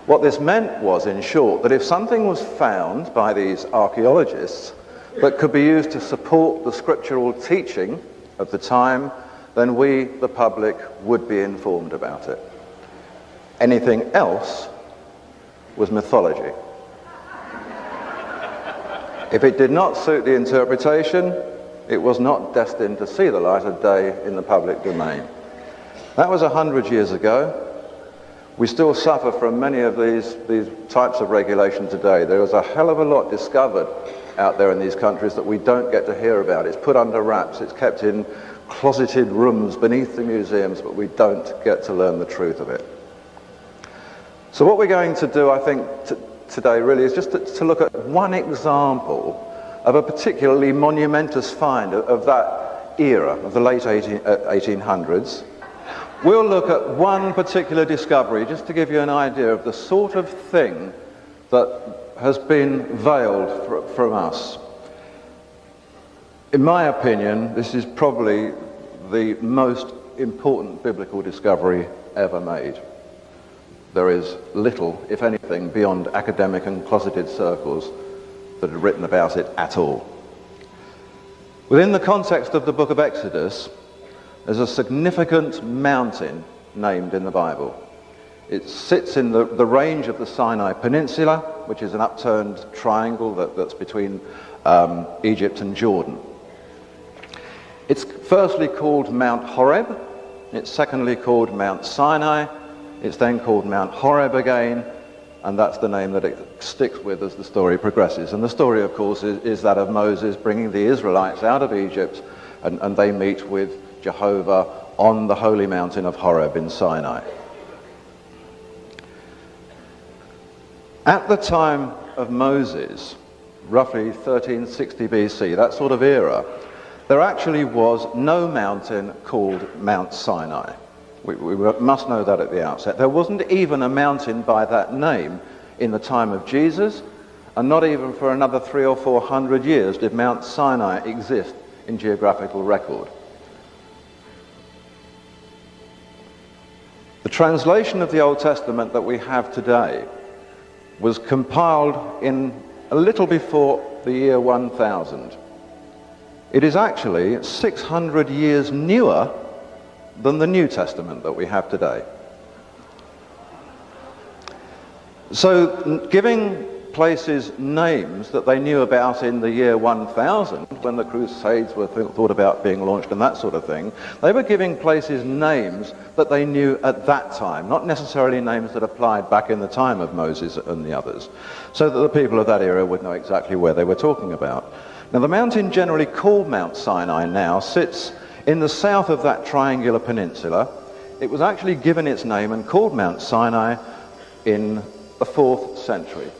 What this meant was, in short, that if something was found by these archaeologists that could be used to support the scriptural teaching of the time, then we, the public, would be informed about it. Anything else was mythology. If it did not suit the interpretation, it was not destined to see the light of day in the public domain. That was 100 years ago. We still suffer from many of these types of regulation today. There is a hell of a lot discovered out there in these countries that we don't get to hear about. It's put under wraps, it's kept in closeted rooms beneath the museums, but we don't get to learn the truth of it. So what we're going to do, I think, today really is just to look at one example of a particularly monumentous find of that era, of the late 1800s. We'll look at one particular discovery just to give you an idea of the sort of thing that has been veiled from us. In my opinion, this is probably the most important biblical discovery ever made. There is little, if anything, beyond academic and closeted circles that are written about it at all. Within the context of the book of Exodus, there's a significant mountain named in the Bible. It sits in the range of the Sinai Peninsula, which is an upturned triangle that's between Egypt and Jordan. It's firstly called Mount Horeb, it's secondly called Mount Sinai, it's then called Mount Horeb again, and that's the name that it sticks with as the story progresses. And the story, of course, is that of Moses bringing the Israelites out of Egypt, and they meet with Jehovah on the holy mountain of Horeb in Sinai. At the time of Moses, roughly 1360 BC, that sort of era, there actually was no mountain called Mount Sinai. We must know that at the outset. There wasn't even a mountain by that name in the time of Jesus, and not even for another 300 or 400 years did Mount Sinai exist in geographical record. The translation of the Old Testament that we have today was compiled in a little before the year 1000. It is actually 600 years newer than the New Testament that we have today. So giving places names that they knew about in the year 1000, when the Crusades were thought about being launched and that sort of thing, they were giving places names that they knew at that time, not necessarily names that applied back in the time of Moses and the others, so that the people of that era would know exactly where they were talking about. Now, the mountain generally called Mount Sinai now sits in the south of that triangular peninsula. It was actually given its name and called Mount Sinai in the 4th century.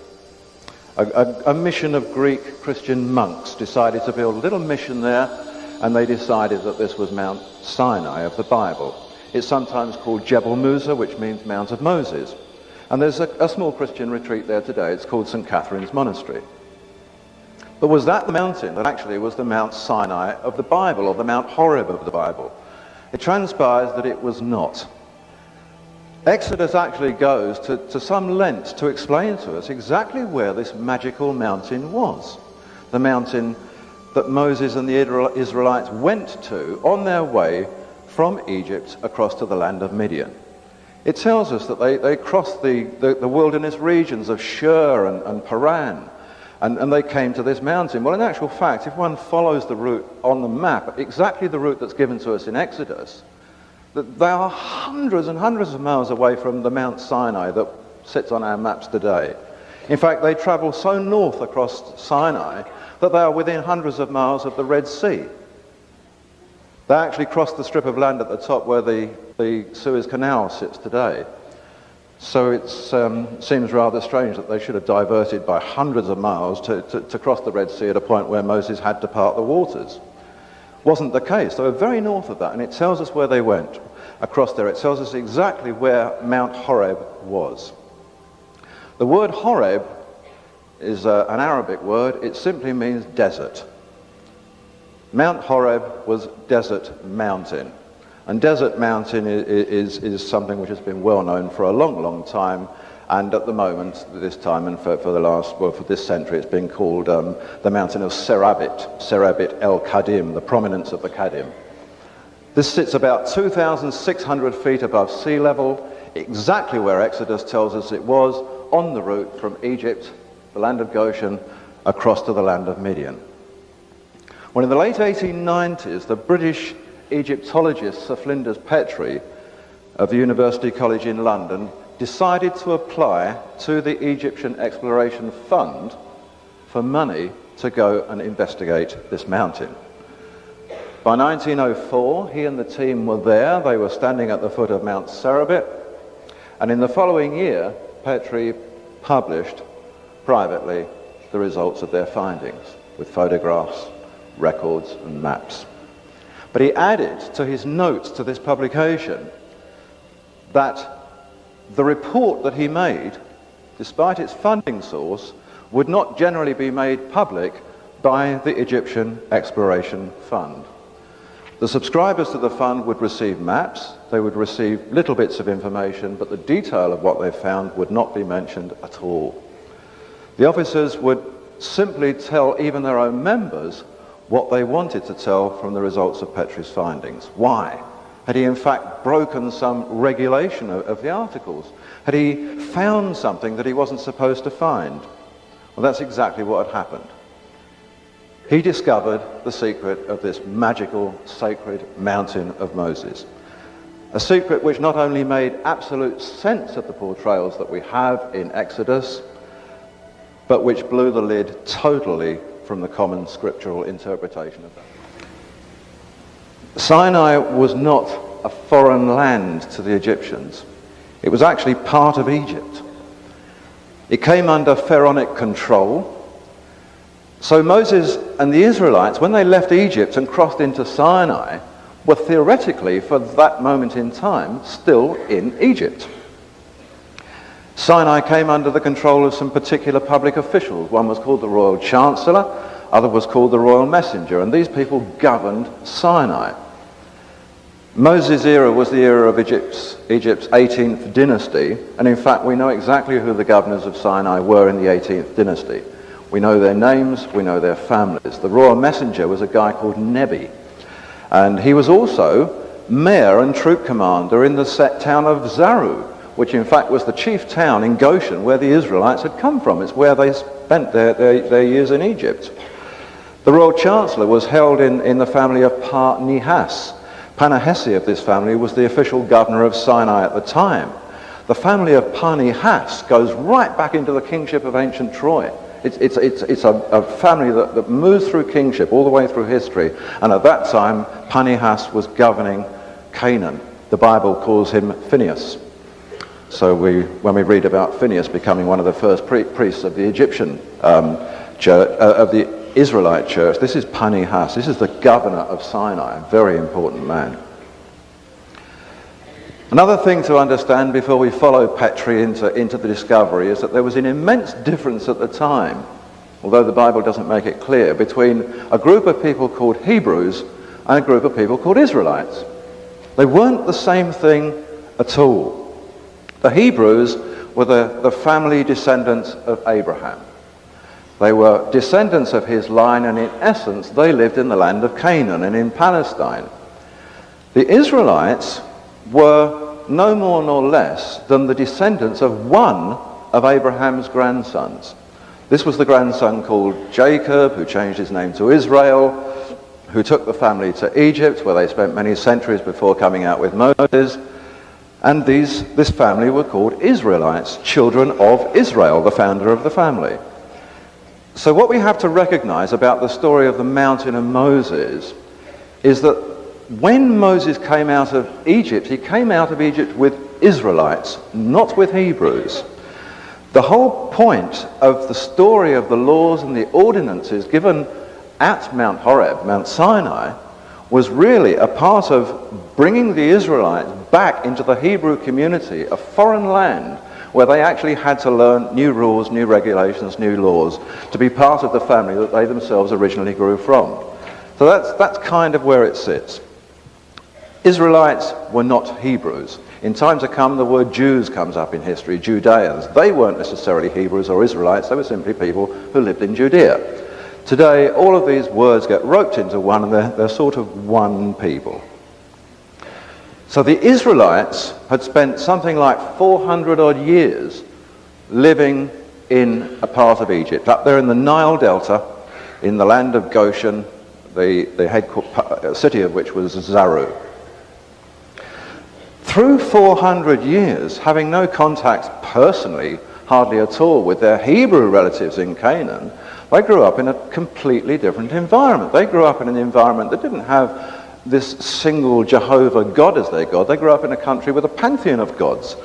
A mission of Greek Christian monks decided to build a little mission there, and they decided that this was Mount Sinai of the Bible. It's sometimes called Jebel Musa, which means Mount of Moses. And there's a small Christian retreat there today. It's called St. Catherine's Monastery. But was that the mountain that actually was the Mount Sinai of the Bible, or the Mount Horeb of the Bible? It transpires that it was not. Exodus actually goes to some length to explain to us exactly where this magical mountain was. The mountain that Moses and the Israelites went to on their way from Egypt across to the land of Midian. It tells us that they crossed the wilderness regions of Shur and Paran, and they came to this mountain. Well, in actual fact, if one follows the route on the map, exactly the route that's given to us in Exodus, that they are hundreds and hundreds of miles away from the Mount Sinai that sits on our maps today. In fact, they travel so north across Sinai that they are within hundreds of miles of the Red Sea. They actually crossed the strip of land at the top where the Suez Canal sits today. So it seems rather strange that they should have diverted by hundreds of miles to cross the Red Sea at a point where Moses had to part the waters. Wasn't the case. They were very north of that, and it tells us where they went across there. It tells us exactly where Mount Horeb was. The word Horeb is an Arabic word. It simply means desert. Mount Horeb was desert mountain. And desert mountain is something which has been well known for a long, long time And at the moment, this time, and for this century, it's been called the mountain of Serabit El Kadim, the prominence of the Kadim. This sits about 2,600 feet above sea level, exactly where Exodus tells us it was, on the route from Egypt, the land of Goshen, across to the land of Midian. Well, in the late 1890s, the British Egyptologist Sir Flinders Petrie of the University College in London decided to apply to the Egyptian Exploration Fund for money to go and investigate this mountain. By 1904, he and the team were there. They were standing at the foot of Mount Serabit, and in the following year, Petrie published privately the results of their findings with photographs, records, and maps. But he added to his notes to this publication that the report that he made, despite its funding source, would not generally be made public by the Egyptian Exploration Fund. The subscribers to the fund would receive maps, they would receive little bits of information, but the detail of what they found would not be mentioned at all. The officers would simply tell even their own members what they wanted to tell from the results of Petrie's findings. Why? Had he in fact broken some regulation of the articles? Had he found something that he wasn't supposed to find? Well, that's exactly what had happened. He discovered the secret of this magical, sacred mountain of Moses. A secret which not only made absolute sense of the portrayals that we have in Exodus, but which blew the lid totally from the common scriptural interpretation of that. Sinai was not a foreign land to the Egyptians. It was actually part of Egypt. It came under pharaonic control. So Moses and the Israelites, when they left Egypt and crossed into Sinai, were theoretically, for that moment in time, still in Egypt. Sinai came under the control of some particular public officials. One was called the Royal Chancellor, other was called the Royal Messenger, and these people governed Sinai. Moses' era was the era of Egypt's 18th dynasty, and in fact we know exactly who the governors of Sinai were in the 18th dynasty. We know their names, we know their families. The Royal Messenger was a guy called Nebi, and he was also mayor and troop commander in the town of Zaru, which in fact was the chief town in Goshen where the Israelites had come from. It's where they spent their years in Egypt. The Royal Chancellor was held in the family of Par-Nihas. Panahesi of this family was the official governor of Sinai at the time. The family of Par-Nihas goes right back into the kingship of ancient Troy. It's a family that moves through kingship all the way through history, and at that time Par-Nihas was governing Canaan. The Bible calls him Phineas. So when we read about Phineas becoming one of the first priests of the Egyptian church, of the Israelite church, this is Par-Nihas. This is the governor of Sinai, a very important man. Another thing to understand before we follow Petrie into the discovery is that there was an immense difference at the time, although the Bible doesn't make it clear, between a group of people called Hebrews and a group of people called Israelites. They weren't the same thing at all. The Hebrews were the family descendants of Abraham. They were descendants of his line, and in essence they lived in the land of Canaan and in Palestine. The Israelites were no more nor less than the descendants of one of Abraham's grandsons. This was the grandson called Jacob, who changed his name to Israel, who took the family to Egypt, where they spent many centuries before coming out with Moses. And this family were called Israelites, children of Israel, the founder of the family. So what we have to recognize about the story of the mountain of Moses is that when Moses came out of Egypt, he came out of Egypt with Israelites, not with Hebrews. The whole point of the story of the laws and the ordinances given at Mount Horeb, Mount Sinai, was really a part of bringing the Israelites back into the Hebrew community, a foreign land, where they actually had to learn new rules, new regulations, new laws, to be part of the family that they themselves originally grew from. So that's kind of where it sits. Israelites were not Hebrews. In time to come, the word Jews comes up in history, Judeans. They weren't necessarily Hebrews or Israelites, they were simply people who lived in Judea. Today, all of these words get roped into one, and they're sort of one people. So the Israelites had spent something like 400 odd years living in a part of Egypt, up there in the Nile Delta, in the land of Goshen, the city of which was Zaru. Through 400 years, having no contact personally, hardly at all, with their Hebrew relatives in Canaan, they grew up in a completely different environment. They grew up in an environment that didn't have this single Jehovah God as their God. They grew up in a country with a pantheon of gods.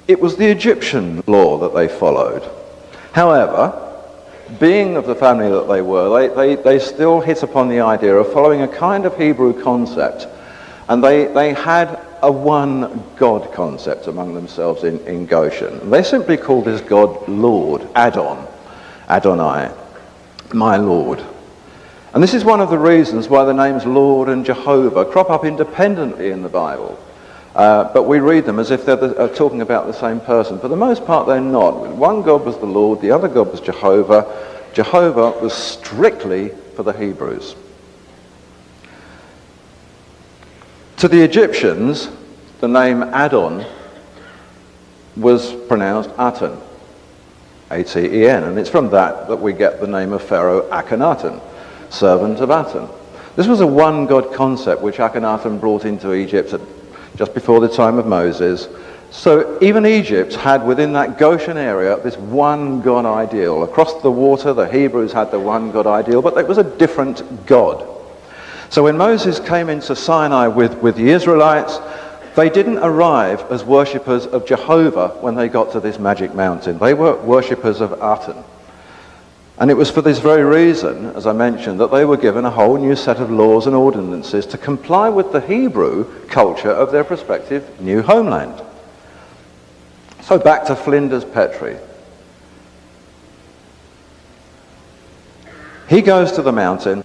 It was the Egyptian law that they followed. However, being of the family that they were, they still hit upon the idea of following a kind of Hebrew concept. And they had a one God concept among themselves in Goshen. And they simply called this God Lord, Adonai, my Lord. And this is one of the reasons why the names Lord and Jehovah crop up independently in the Bible. But we read them as if they're talking about the same person. For the most part, they're not. One God was the Lord, the other God was Jehovah. Jehovah was strictly for the Hebrews. To the Egyptians, the name Adon was pronounced Aten, A-T-E-N, and it's from that we get the name of Pharaoh Akhenaten, servant of Aten. This was a one-God concept which Akhenaten brought into Egypt just before the time of Moses. So even Egypt had within that Goshen area this one God ideal. Across the water, the Hebrews had the one God ideal, but it was a different God. So when Moses came into Sinai with the Israelites, they didn't arrive as worshippers of Jehovah when they got to this magic mountain. They were worshippers of Aten. And it was for this very reason, as I mentioned, that they were given a whole new set of laws and ordinances to comply with the Hebrew culture of their prospective new homeland. So back to Flinders Petrie. He goes to the mountain,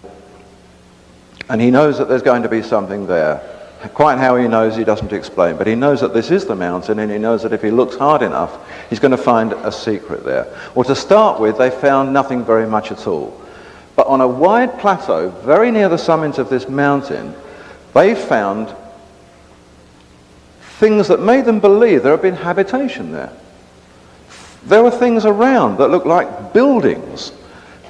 and he knows that there's going to be something there. Quite how he knows, he doesn't explain, but he knows that this is the mountain, and he knows that if he looks hard enough, he's going to find a secret there. Well, to start with, they found nothing very much at all. But on a wide plateau, very near the summit of this mountain, they found things that made them believe there had been habitation there. There were things around that looked like buildings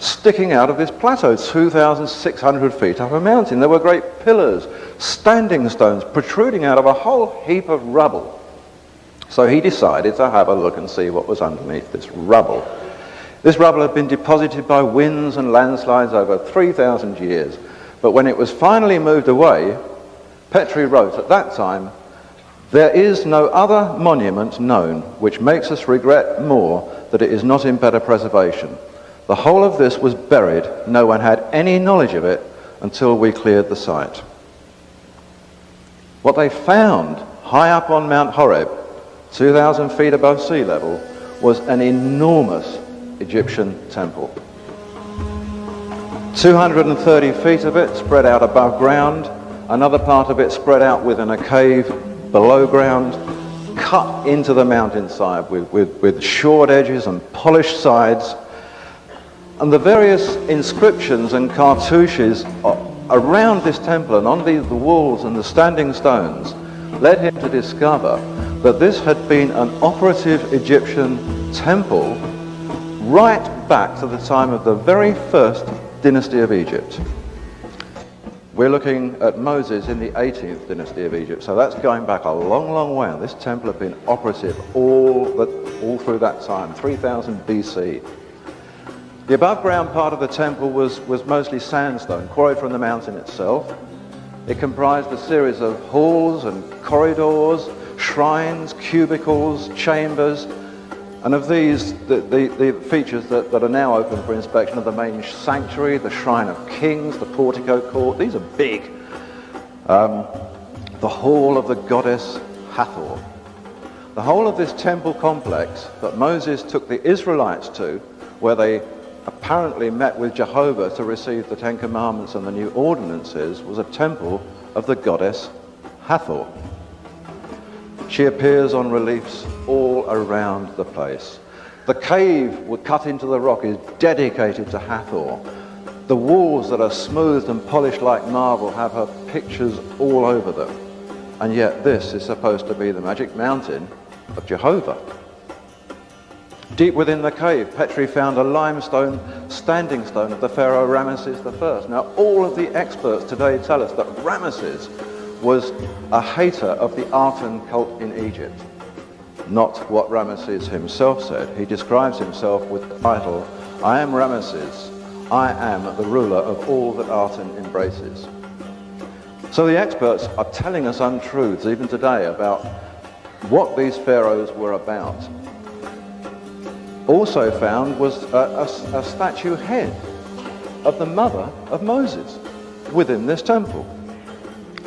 sticking out of this plateau, 2,600 feet up a mountain. There were great pillars, standing stones protruding out of a whole heap of rubble. So he decided to have a look and see what was underneath this rubble. This rubble had been deposited by winds and landslides over 3,000 years. But when it was finally moved away, Petrie wrote at that time, "There is no other monument known which makes us regret more that it is not in better preservation. The whole of this was buried. No one had any knowledge of it until we cleared the site." What they found high up on Mount Horeb, 2,000 feet above sea level, was an enormous Egyptian temple. 230 feet of it spread out above ground, another part of it spread out within a cave below ground, cut into the mountainside with shored edges and polished sides. And the various inscriptions and cartouches around this temple and on the walls and the standing stones led him to discover that this had been an operative Egyptian temple right back to the time of the very first dynasty of Egypt. We're looking at Moses in the 18th dynasty of Egypt, so that's going back a long, long way. And this temple had been operative all through that time, 3000 BC. The above ground part of the temple was mostly sandstone, quarried from the mountain itself. It comprised a series of halls and corridors, shrines, cubicles, chambers, and of these, the features that are now open for inspection are the main sanctuary, the Shrine of Kings, the portico court. These are big. The hall of the goddess Hathor. The whole of this temple complex that Moses took the Israelites to, where they apparently met with Jehovah to receive the Ten Commandments and the new ordinances, was a temple of the goddess Hathor. She appears on reliefs all around the place. The cave cut into the rock is dedicated to Hathor. The walls that are smoothed and polished like marble have her pictures all over them. And yet this is supposed to be the magic mountain of Jehovah. Deep within the cave, Petrie found a limestone standing stone of the pharaoh Ramesses I. Now, all of the experts today tell us that Ramesses was a hater of the Aten cult in Egypt. Not what Ramesses himself said. He describes himself with the title, I am Ramesses, I am the ruler of all that Aten embraces. So the experts are telling us untruths even today about what these pharaohs were about. Also found was a statue head of the mother of Moses within this temple.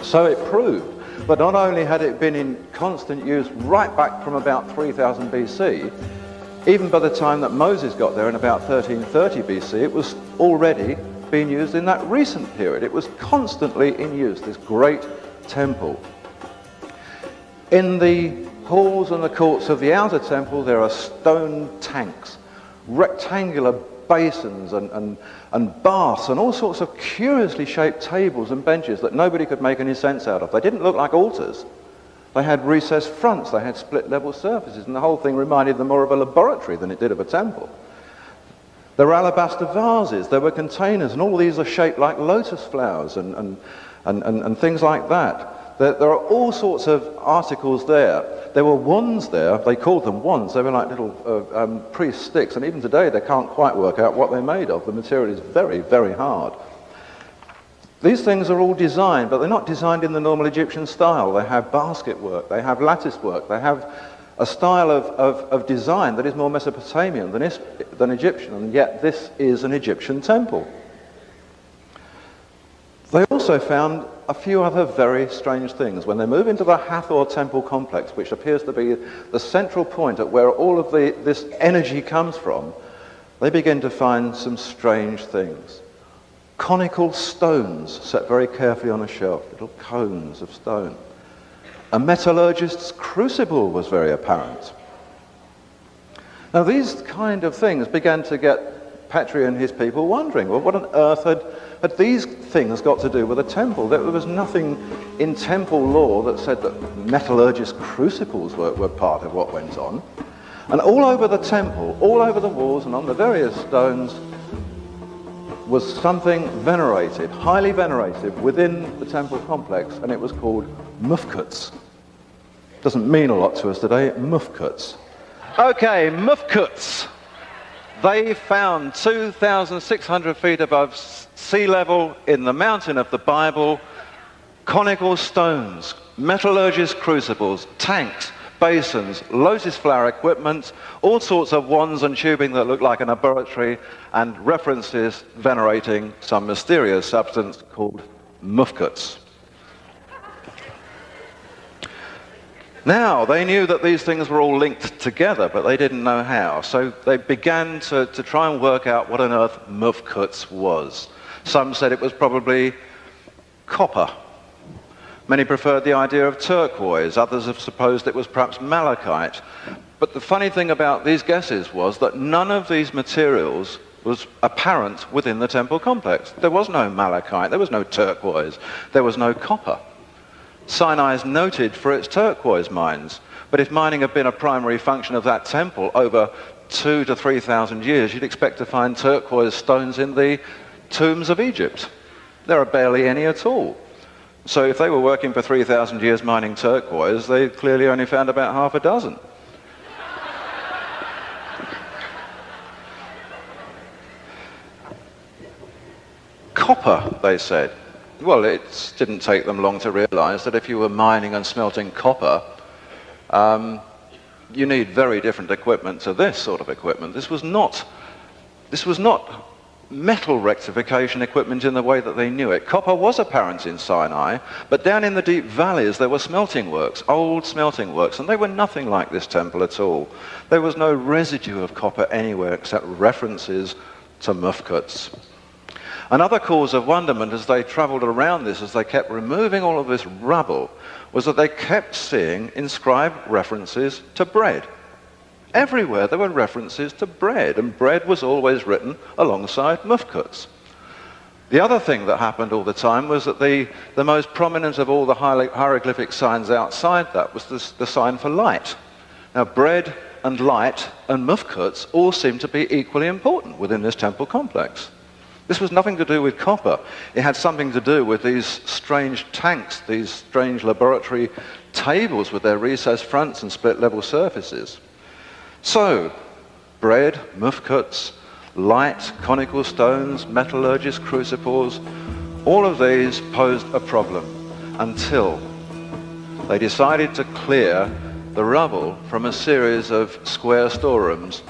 So it proved that not only had it been in constant use right back from about 3000 BC, even by the time that Moses got there in about 1330 BC, it was already being used in that recent period. It was constantly in use, this great temple. In the halls and the courts of the outer temple, there are stone tanks, rectangular basins and baths and all sorts of curiously shaped tables and benches that nobody could make any sense out of. They didn't look like altars. They had recessed fronts, they had split level surfaces, and the whole thing reminded them more of a laboratory than it did of a temple. There were alabaster vases, there were containers, and all these are shaped like lotus flowers and things like that. There are all sorts of articles there. There were wands there, they called them wands, they were like little priest sticks, and even today they can't quite work out what they're made of. The material is very, very hard. These things are all designed, but they're not designed in the normal Egyptian style. They have basket work, they have lattice work, they have a style of design that is more Mesopotamian than Egyptian, and yet this is an Egyptian temple. They also found a few other very strange things. When they move into the Hathor temple complex, which appears to be the central point at where all of this energy comes from, they begin to find some strange things. Conical stones set very carefully on a shelf, little cones of stone. A metallurgist's crucible was very apparent. Now these kind of things began to get Petrie and his people wondering, well, what on earth had these things got to do with a temple? There was nothing in temple law that said that metallurgist crucibles were part of what went on. And all over the temple, all over the walls and on the various stones, was something venerated, highly venerated within the temple complex, and it was called mufkuts. Doesn't mean a lot to us today, mufkuts. Okay, mufkuts. They found 2,600 feet above sea level in the mountain of the Bible, conical stones, metallurgist crucibles, tanks, basins, lotus flower equipment, all sorts of wands and tubing that look like a laboratory, and references venerating some mysterious substance called mufkuts. Now, they knew that these things were all linked together, but they didn't know how. So they began to try and work out what on earth mufkuts was. Some said it was probably copper. Many preferred the idea of turquoise. Others have supposed it was perhaps malachite. But the funny thing about these guesses was that none of these materials was apparent within the temple complex. There was no malachite, there was no turquoise, there was no copper. Sinai is noted for its turquoise mines, but if mining had been a primary function of that temple over 2,000 to 3,000 years, you'd expect to find turquoise stones in the tombs of Egypt. There are barely any at all. So if they were working for 3,000 years mining turquoise, they clearly only found about half a dozen. Copper, they said. Well, it didn't take them long to realize that if you were mining and smelting copper, you need very different equipment to this sort of equipment. This was not metal rectification equipment in the way that they knew it. Copper was apparent in Sinai, but down in the deep valleys there were smelting works, old smelting works, and they were nothing like this temple at all. There was no residue of copper anywhere except references to mufkuts. Another cause of wonderment as they travelled around this, as they kept removing all of this rubble, was that they kept seeing inscribed references to bread. Everywhere there were references to bread, and bread was always written alongside mufkuts. The other thing that happened all the time was that the most prominent of all the hieroglyphic signs outside that was the sign for light. Now, bread and light and mufkuts all seem to be equally important within this temple complex. This was nothing to do with copper. It had something to do with these strange tanks, these strange laboratory tables with their recessed fronts and split level surfaces. So, bread, mufkuts, light, conical stones, metallurgist crucibles, all of these posed a problem until they decided to clear the rubble from a series of square storerooms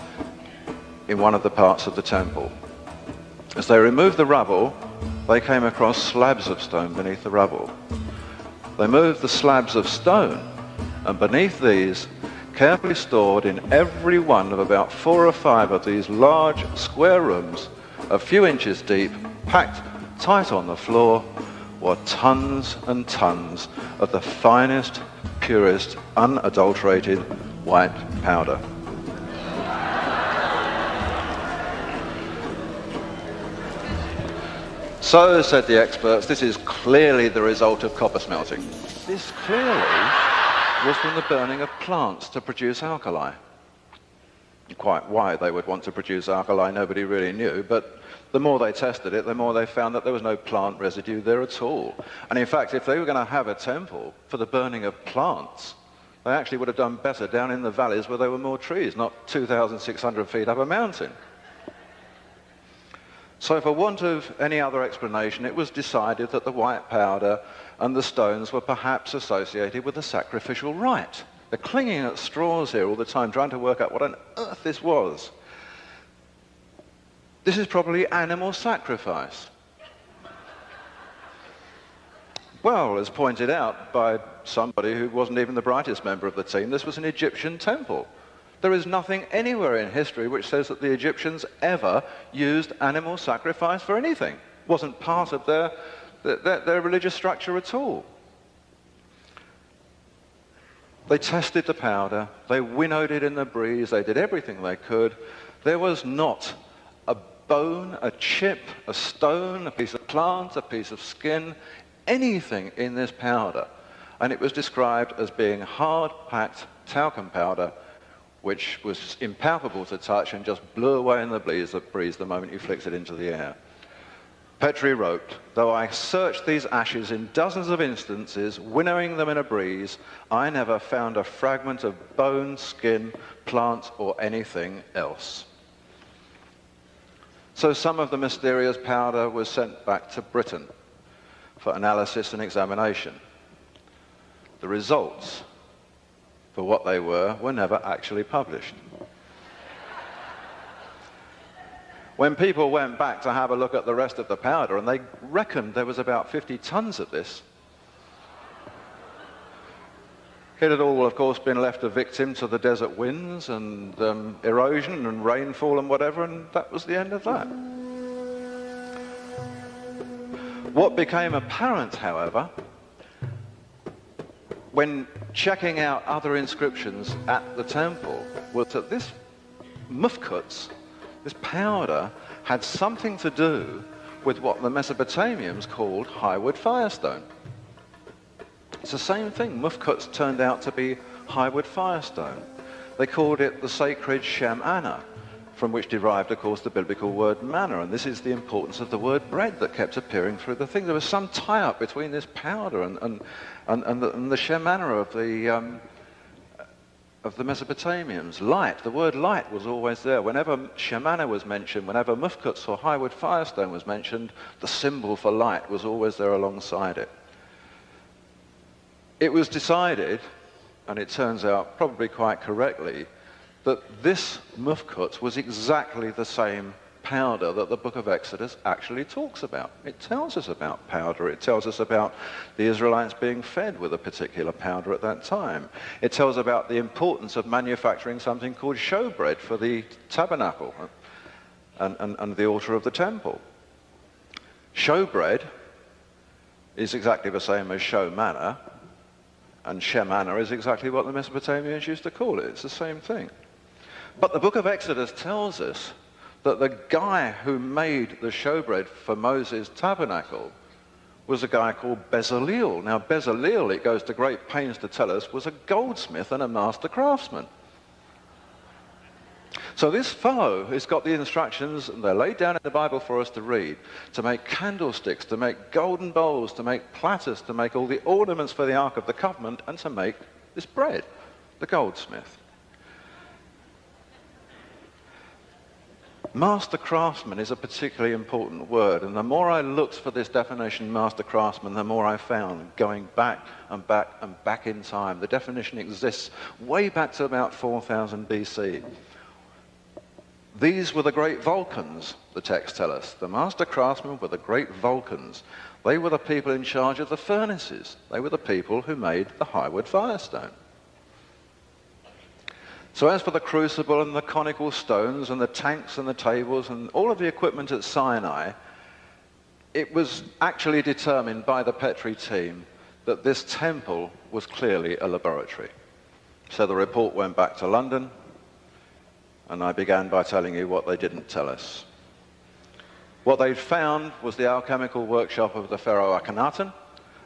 in one of the parts of the temple. As they removed the rubble, they came across slabs of stone beneath the rubble. They moved the slabs of stone, and beneath these, carefully stored in every one of about 4 or 5 of these large square rooms, a few inches deep, packed tight on the floor, were tons and tons of the finest, purest, unadulterated white powder. So, said the experts, this is clearly the result of copper smelting. This clearly was from the burning of plants to produce alkali. Quite why they would want to produce alkali, nobody really knew, but the more they tested it, the more they found that there was no plant residue there at all. And in fact, if they were going to have a temple for the burning of plants, they actually would have done better down in the valleys where there were more trees, not 2,600 feet up a mountain. So for want of any other explanation, it was decided that the white powder and the stones were perhaps associated with the sacrificial rite. They're clinging at straws here all the time, trying to work out what on earth this was. This is probably animal sacrifice. Well, as pointed out by somebody who wasn't even the brightest member of the team, this was an Egyptian temple. There is nothing anywhere in history which says that the Egyptians ever used animal sacrifice for anything. It wasn't part of their religious structure at all. They tested the powder, they winnowed it in the breeze, they did everything they could. There was not a bone, a chip, a stone, a piece of plant, a piece of skin, anything in this powder. And it was described as being hard-packed talcum powder, which was impalpable to touch and just blew away in the breeze the moment you flicked it into the air. Petrie wrote, "Though I searched these ashes in dozens of instances, winnowing them in a breeze, I never found a fragment of bone, skin, plant, or anything else." So some of the mysterious powder was sent back to Britain for analysis and examination. The results, for what they were never actually published. When people went back to have a look at the rest of the powder, and they reckoned there was about 50 tons of this, it had all, of course, been left a victim to the desert winds and erosion and rainfall and whatever, and that was the end of that. What became apparent, however, when checking out other inscriptions at the temple, was that this mufkuts, this powder, had something to do with what the Mesopotamians called highwood firestone. It's the same thing. Mufkuts turned out to be highwood firestone. They called it the sacred Shem Anna, from which derived, of course, the biblical word manna. And this is the importance of the word bread that kept appearing through the thing. There was some tie-up between this powder and the Shem Anna of the Mesopotamians. Light, the word light was always there. Whenever Shem Anna was mentioned, whenever mufkuts or highwood firestone was mentioned, the symbol for light was always there alongside it. It was decided, and it turns out probably quite correctly, that this mufkut was exactly the same powder that the book of Exodus actually talks about. It tells us about powder. It tells us about the Israelites being fed with a particular powder at that time. It tells about the importance of manufacturing something called showbread for the tabernacle and the altar of the temple. Showbread is exactly the same as show manna, and shemana is exactly what the Mesopotamians used to call it. It's the same thing. But the book of Exodus tells us that the guy who made the showbread for Moses' tabernacle was a guy called Bezaleel. Now, Bezaleel, it goes to great pains to tell us, was a goldsmith and a master craftsman. So this fellow has got the instructions, and they're laid down in the Bible for us to read, to make candlesticks, to make golden bowls, to make platters, to make all the ornaments for the Ark of the Covenant, and to make this bread, the goldsmith. Master craftsman is a particularly important word, and the more I looked for this definition, master craftsman, the more I found, going back and back and back in time. The definition exists way back to about 4000 BC. These were the great Vulcans, the texts tell us. The master craftsmen were the great Vulcans. They were the people in charge of the furnaces. They were the people who made the highwood firestone. So as for the crucible and the conical stones and the tanks and the tables and all of the equipment at Sinai, it was actually determined by the Petri team that this temple was clearly a laboratory. So the report went back to London, and I began by telling you what they didn't tell us. What they'd found was the alchemical workshop of the pharaoh Akhenaten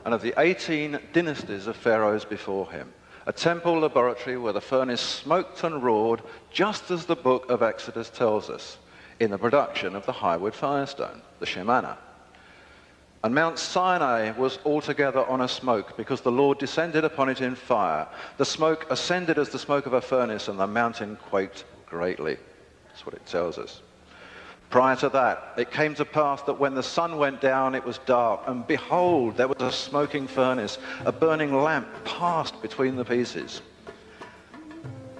and of the 18 dynasties of pharaohs before him. A temple laboratory where the furnace smoked and roared, just as the book of Exodus tells us, in the production of the highwood firestone, the shemana. And Mount Sinai was altogether on a smoke, because the Lord descended upon it in fire. The smoke ascended as the smoke of a furnace, and the mountain quaked greatly. That's what it tells us. Prior to that, it came to pass that when the sun went down, it was dark, and behold, there was a smoking furnace, a burning lamp passed between the pieces.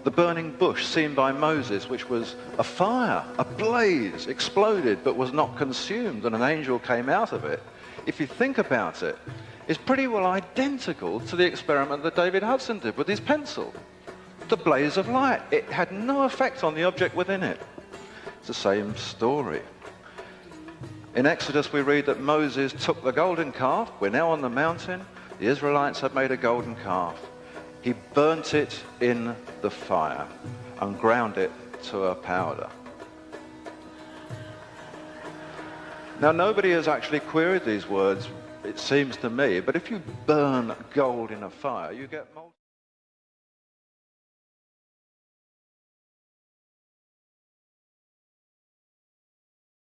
The burning bush seen by Moses, which was a fire, a blaze, exploded, but was not consumed, and an angel came out of it. If you think about it, it's pretty well identical to the experiment that David Hudson did with his pencil. The blaze of light. It had no effect on the object within it. It's the same story. In Exodus we read that Moses took the golden calf. We're now on the mountain. The Israelites had made a golden calf. He burnt it in the fire and ground it to a powder. Now, nobody has actually queried these words, it seems to me, but if you burn gold in a fire, you get molten.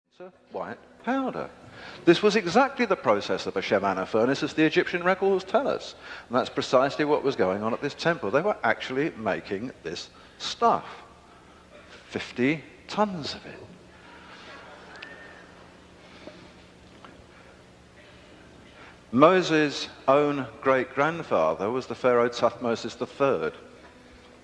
It's a white powder. This was exactly the process of a shemana furnace, as the Egyptian records tell us. And that's precisely what was going on at this temple. They were actually making this stuff. 50 tons of it. Moses' own great-grandfather was the pharaoh Thutmose III.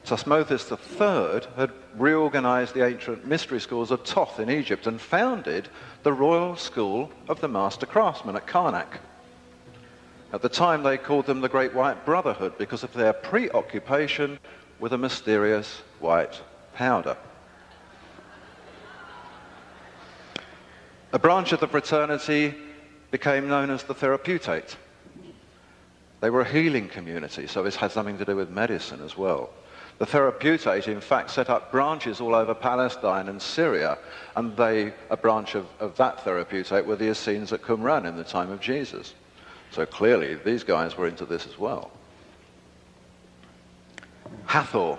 Thutmose III had reorganized the ancient mystery schools of Thoth in Egypt and founded the royal school of the master craftsmen at Karnak. At the time they called them the Great White Brotherhood because of their preoccupation with a mysterious white powder. A branch of the fraternity became known as the Therapeutate. They were a healing community, so this had something to do with medicine as well. The Therapeutate, in fact, set up branches all over Palestine and Syria, and a branch of that Therapeutate were the Essenes at Qumran in the time of Jesus. So clearly, these guys were into this as well. Hathor.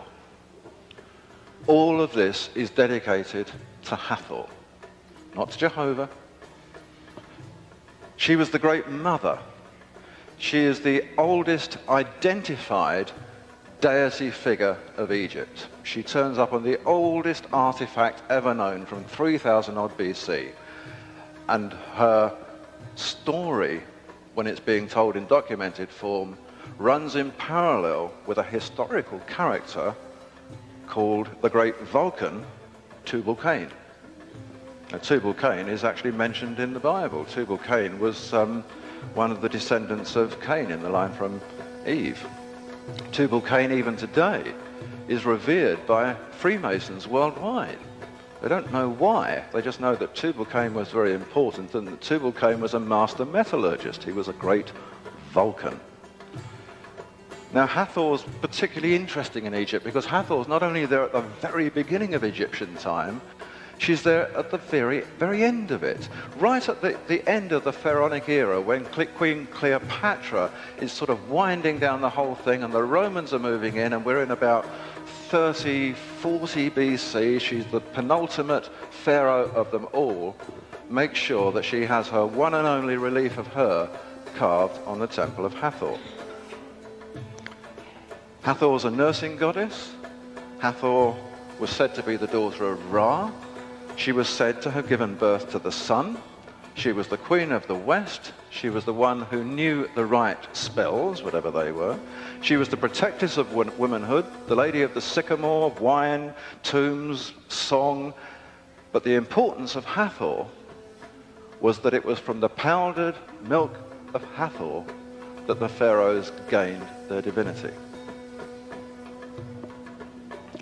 All of this is dedicated to Hathor, not to Jehovah. She was the great mother. She is the oldest identified deity figure of Egypt. She turns up on the oldest artifact ever known from 3000 odd BC. And her story, when it's being told in documented form, runs in parallel with a historical character called the great Vulcan, Tubal-Cain. Now, Tubal-Cain is actually mentioned in the Bible. Tubal-Cain was one of the descendants of Cain in the line from Eve. Tubal-Cain, even today, is revered by Freemasons worldwide. They don't know why. They just know that Tubal-Cain was very important and that Tubal-Cain was a master metallurgist. He was a great Vulcan. Now, Hathor's particularly interesting in Egypt because Hathor's not only there at the very beginning of Egyptian time, she's there at the very end of it. Right at the end of the Pharaonic era, when Queen Cleopatra is sort of winding down the whole thing and the Romans are moving in, and we're in about 30, 40 BC, she's the penultimate pharaoh of them all. Make sure that she has her one and only relief of her carved on the Temple of Hathor. Hathor's a nursing goddess. Hathor was said to be the daughter of Ra. She was said to have given birth to the sun. She was the queen of the West. She was the one who knew the right spells, whatever they were. She was the protectress of womanhood, the lady of the sycamore, wine, tombs, song. But the importance of Hathor was that it was from the powdered milk of Hathor that the pharaohs gained their divinity.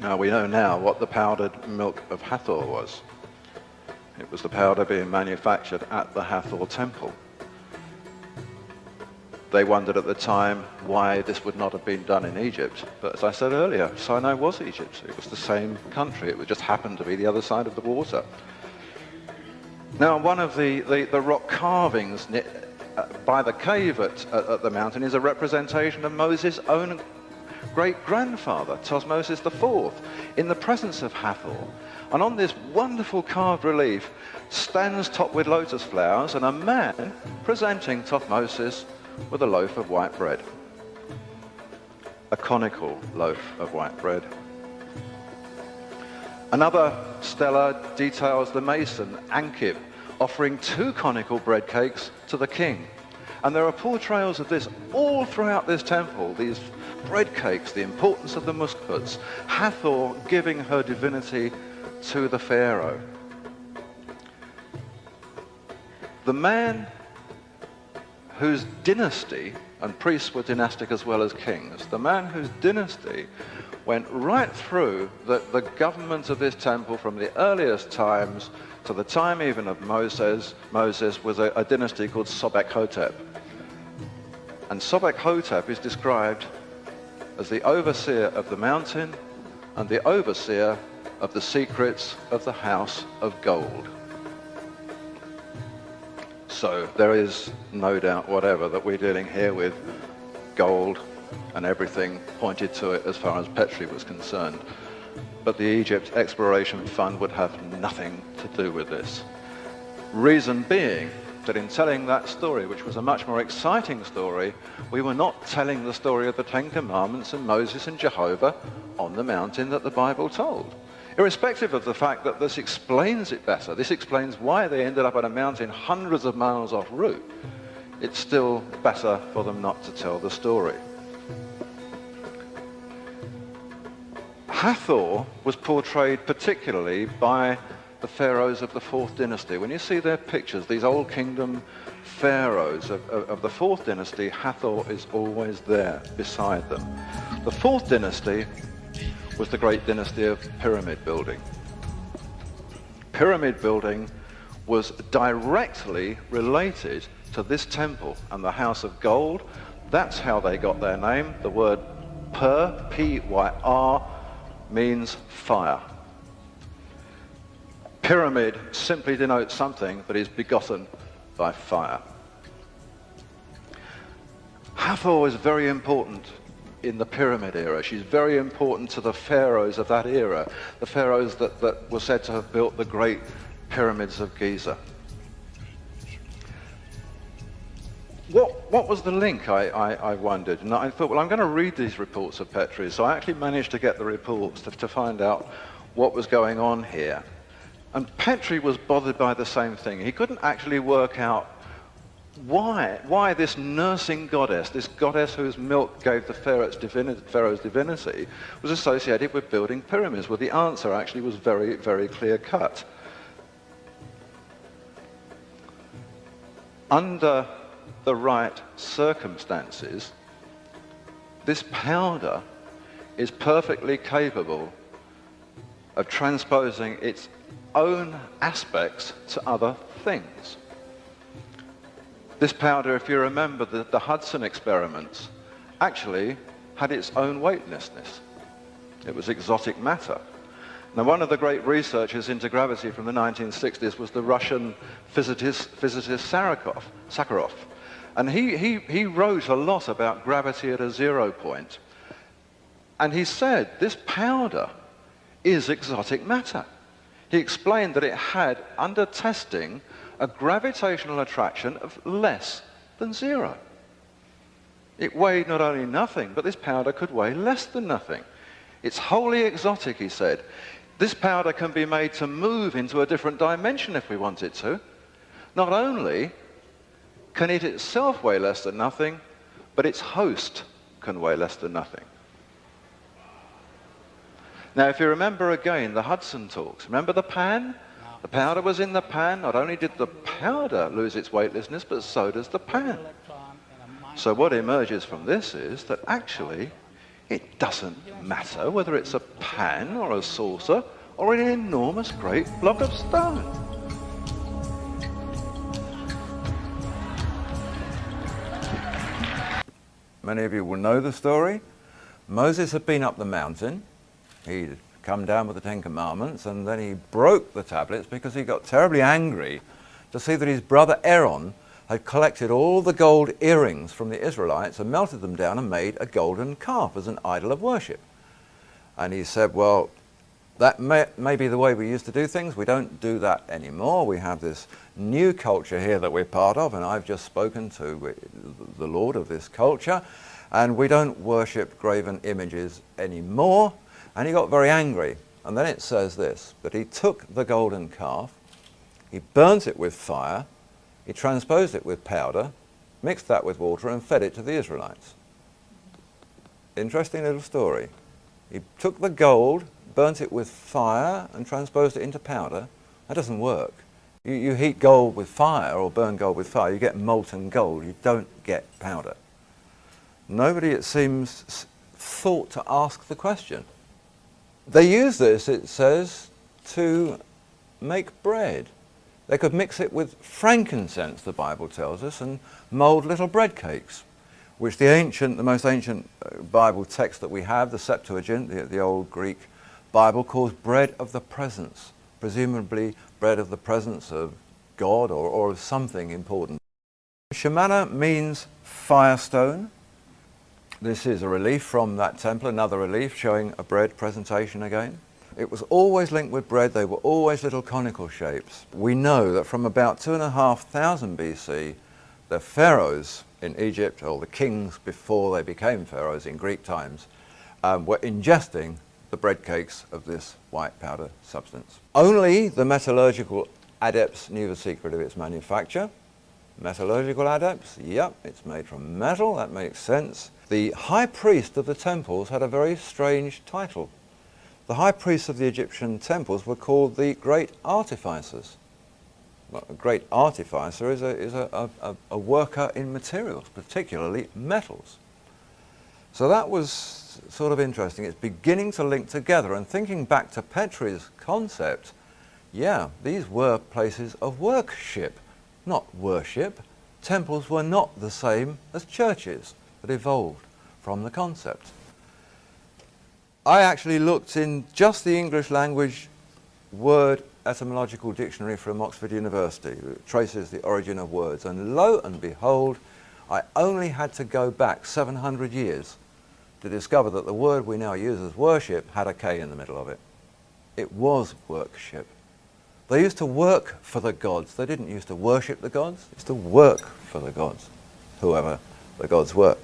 Now we know now what the powdered milk of Hathor was. It was the powder being manufactured at the Hathor temple. They wondered at the time why this would not have been done in Egypt. But as I said earlier, Sinai was Egypt. It was the same country. It just happened to be the other side of the water. Now, one of the rock carvings by the cave at the mountain is a representation of Moses' own great-grandfather, Thutmose IV, in the presence of Hathor. And on this wonderful carved relief stands topped with lotus flowers and a man presenting Thutmose with a loaf of white bread. A conical loaf of white bread. Another stela details the mason, Ankib, offering 2 conical bread cakes to the king. And there are portrayals of this all throughout this temple, these bread cakes, the importance of the muskputs, Hathor giving her divinity to the pharaoh. The man whose dynasty, and priests were dynastic as well as kings, the man whose dynasty went right through the government of this temple from the earliest times to the time even of Moses was a dynasty called Sobek-Hotep. And Sobek-Hotep is described as the overseer of the mountain and the overseer of the secrets of the house of gold. So there is no doubt whatever that we're dealing here with gold, and everything pointed to it as far as Petrie was concerned. But the Egypt Exploration Fund would have nothing to do with this. Reason being that in telling that story, which was a much more exciting story, we were not telling the story of the Ten Commandments and Moses and Jehovah on the mountain that the Bible told. Irrespective of the fact that this explains it better, this explains why they ended up on a mountain hundreds of miles off route, it's still better for them not to tell the story. Hathor was portrayed particularly by the pharaohs of the 4th dynasty. When you see their pictures, these old kingdom pharaohs of the 4th dynasty, Hathor is always there beside them. The 4th dynasty was the great dynasty of pyramid building. Pyramid building was directly related to this temple and the house of gold. That's how they got their name. The word Pyr, P-Y-R, means fire. Pyramid simply denotes something that is begotten by fire. Hathor is very important in the pyramid era. She's very important to the pharaohs of that era, the pharaohs that were said to have built the great pyramids of Giza. What was the link, I wondered? And I thought, well, I'm going to read these reports of Petrie. So I actually managed to get the reports to find out what was going on here. And Petrie was bothered by the same thing. He couldn't actually work out why this nursing goddess, this goddess whose milk gave the pharaoh's divinity, was associated with building pyramids. Well, the answer actually was very, very clear-cut. Under the right circumstances, this powder is perfectly capable of transposing its own aspects to other things. This powder, if you remember the Hudson experiments, actually had its own weightlessness. It was exotic matter. Now, one of the great researchers into gravity from the 1960s was the Russian physicist Sakharov. And he wrote a lot about gravity at a 0 point. And he said this powder is exotic matter. He explained that it had, under testing, a gravitational attraction of less than 0. It weighed not only nothing, but this powder could weigh less than nothing. It's wholly exotic, he said. This powder can be made to move into a different dimension if we want it to. Not only can it itself weigh less than nothing, but its host can weigh less than nothing. Now, if you remember again the Hudson talks, remember the pan? The powder was in the pan. Not only did the powder lose its weightlessness, but so does the pan. So what emerges from this is that actually it doesn't matter whether it's a pan or a saucer or an enormous great block of stone. Many of you will know the story. Moses had been up the mountain. He'd come down with the Ten Commandments, and then he broke the tablets because he got terribly angry to see that his brother Aaron had collected all the gold earrings from the Israelites and melted them down and made a golden calf as an idol of worship. And he said, well, that may be the way we used to do things. We don't do that anymore. We have this new culture here that we're part of, and I've just spoken to the Lord of this culture, and we don't worship graven images anymore. And he got very angry. And then it says this, that he took the golden calf, he burnt it with fire, he transposed it with powder, mixed that with water, and fed it to the Israelites. Interesting little story. He took the gold, burnt it with fire, and transposed it into powder. That doesn't work. You heat gold with fire or burn gold with fire, you get molten gold. You don't get powder. Nobody, it seems, thought to ask the question. They use this, it says, to make bread. They could mix it with frankincense, the Bible tells us, and mold little bread cakes, which the most ancient Bible text that we have, the Septuagint, the old Greek Bible, calls bread of the presence, presumably bread of the presence of God or of something important. Shemana means firestone. This is a relief from that temple, another relief showing a bread presentation again. It was always linked with bread. They were always little conical shapes. We know that from about 2,500 BC, the pharaohs in Egypt, or the kings before they became pharaohs in Greek times, were ingesting the bread cakes of this white powder substance. Only the metallurgical adepts knew the secret of its manufacture. Metallurgical adepts, yep, it's made from metal, that makes sense. The high priest of the temples had a very strange title. The high priests of the Egyptian temples were called the great artificers. Well, a great artificer is a worker in materials, particularly metals. So that was sort of interesting. It's beginning to link together, and thinking back to Petrie's concept, yeah, these were places of worship, not worship. Temples were not the same as churches, that evolved from the concept. I actually looked in just the English language word etymological dictionary from Oxford University. It traces the origin of words, and lo and behold, I only had to go back 700 years to discover that the word we now use as worship had a K in the middle of it. It was workship. They used to work for the gods. They didn't used to worship the gods. They used to work for the gods, whoever the gods were.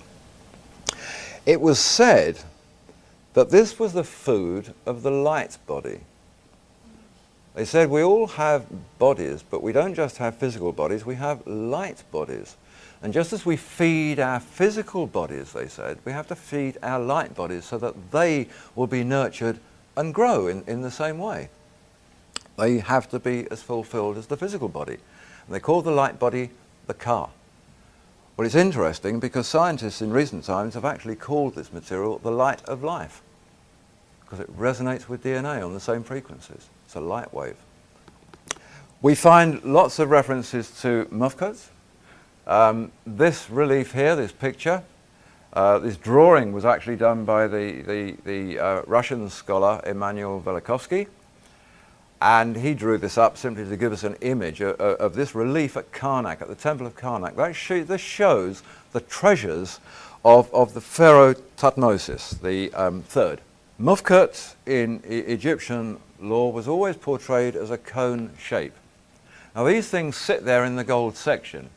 It was said that this was the food of the light body. They said we all have bodies, but we don't just have physical bodies, we have light bodies. And just as we feed our physical bodies, they said, we have to feed our light bodies so that they will be nurtured and grow in the same way. They have to be as fulfilled as the physical body. And they call the light body the car. Well, it's interesting because scientists in recent times have actually called this material the light of life, because it resonates with DNA on the same frequencies. It's a light wave. We find lots of references to mufcuts. This relief here, this picture, this drawing was actually done by the Russian scholar Emanuel Velikovsky, and he drew this up simply to give us an image of this relief at Karnak, at the Temple of Karnak. This shows the treasures of the Pharaoh Thutmose, the third. Mufcut in Egyptian law was always portrayed as a cone shape. Now these things sit there in the gold section,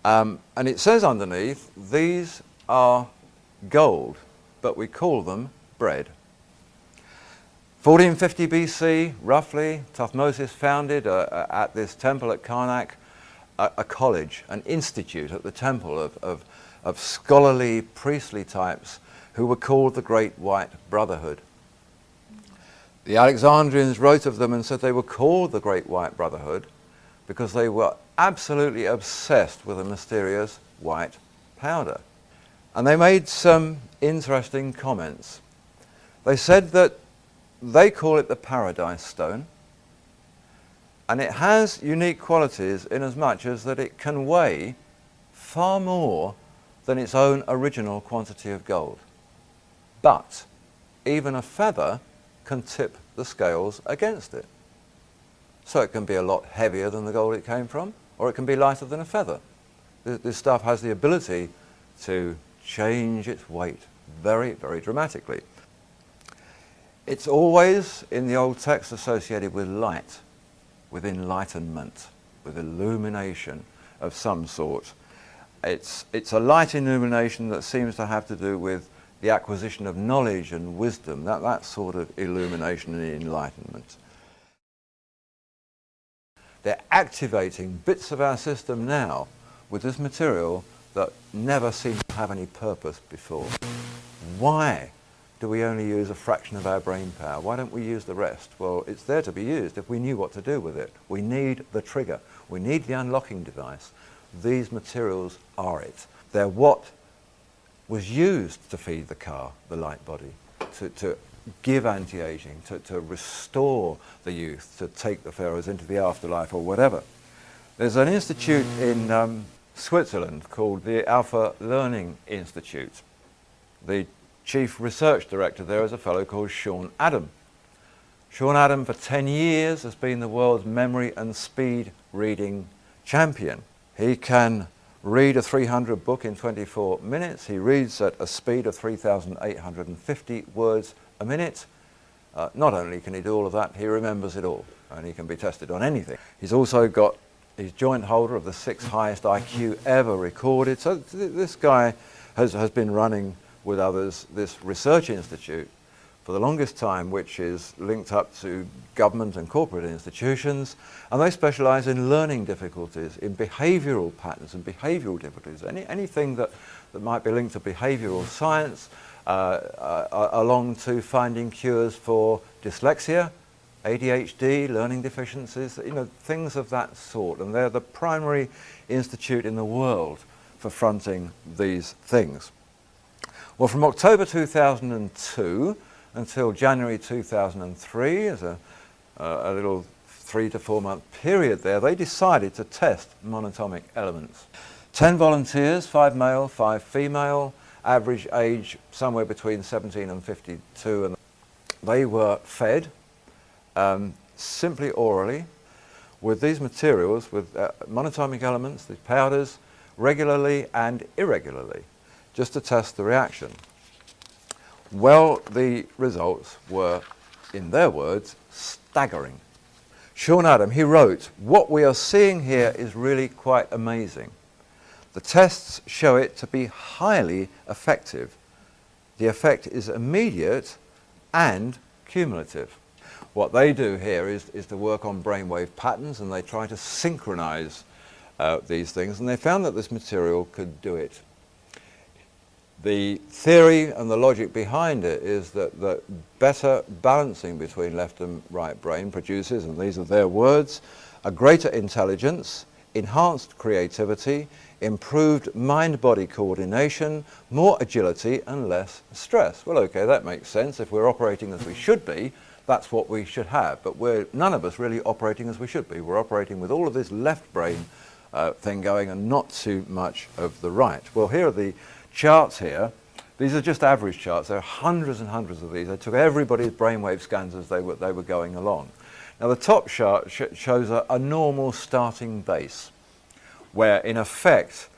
and it says underneath, these are gold, but we call them bread. 1450 BC, roughly, Thutmose founded at this temple at Karnak a college, an institute at the temple of scholarly, priestly types who were called the Great White Brotherhood. The Alexandrians wrote of them and said they were called the Great White Brotherhood because they were absolutely obsessed with a mysterious white powder. And they made some interesting comments. They said that they call it the Paradise Stone, and it has unique qualities in as much as that it can weigh far more than its own original quantity of gold. But even a feather can tip the scales against it. So it can be a lot heavier than the gold it came from, or it can be lighter than a feather. This stuff has the ability to change its weight very, very dramatically. It's always, in the old text, associated with light, with enlightenment, with illumination of some sort. It's a light illumination that seems to have to do with the acquisition of knowledge and wisdom, that sort of illumination and enlightenment. They're activating bits of our system now with this material that never seemed to have any purpose before. Why do we only use a fraction of our brain power? Why don't we use the rest? Well, it's there to be used if we knew what to do with it. We need the trigger. We need the unlocking device. These materials are it. They're what was used to feed the car, the light body, to give anti-aging, to restore the youth, to take the pharaohs into the afterlife or whatever. There's an institute in Switzerland called the Alpha Learning Institute. The chief research director there is a fellow called Sean Adam. Sean Adam for 10 years has been the world's memory and speed reading champion. He can read a 300 book in 24 minutes. He reads at a speed of 3,850 words a minute. Not only can he do all of that, he remembers it all, and he can be tested on anything. He's also got his joint holder of the 6th highest IQ ever recorded. So this guy has been running with others this research institute for the longest time, which is linked up to government and corporate institutions, and they specialize in learning difficulties, in behavioral patterns and behavioral difficulties, anything that might be linked to behavioral science, along to finding cures for dyslexia, ADHD, learning deficiencies, things of that sort. And they're the primary institute in the world for fronting these things. Well, from October 2002 until January 2003, as a little 3 to 4 month period there, they decided to test monatomic elements. 10 volunteers, 5 male, 5 female, average age somewhere between 17 and 52, and they were fed simply orally with these materials, with monatomic elements, these powders, regularly and irregularly, just to test the reaction. Well, the results were, in their words, staggering. Sean Adam, he wrote, "What we are seeing here is really quite amazing. The tests show it to be highly effective. The effect is immediate and cumulative." What they do here is to work on brainwave patterns, and they try to synchronize these things, and they found that this material could do it. The theory and the logic behind it is that the better balancing between left and right brain produces, and these are their words, a greater intelligence, enhanced creativity, improved mind-body coordination, more agility and less stress. Well, okay, that makes sense. If we're operating as we should be, that's what we should have. But we're none of us really operating as we should be. We're operating with all of this left brain thing going and not too much of the right. Well, here are the charts here. These are just average charts. There are hundreds and hundreds of these. They took everybody's brainwave scans as they were going along. Now the top chart shows a normal starting base, where in effect,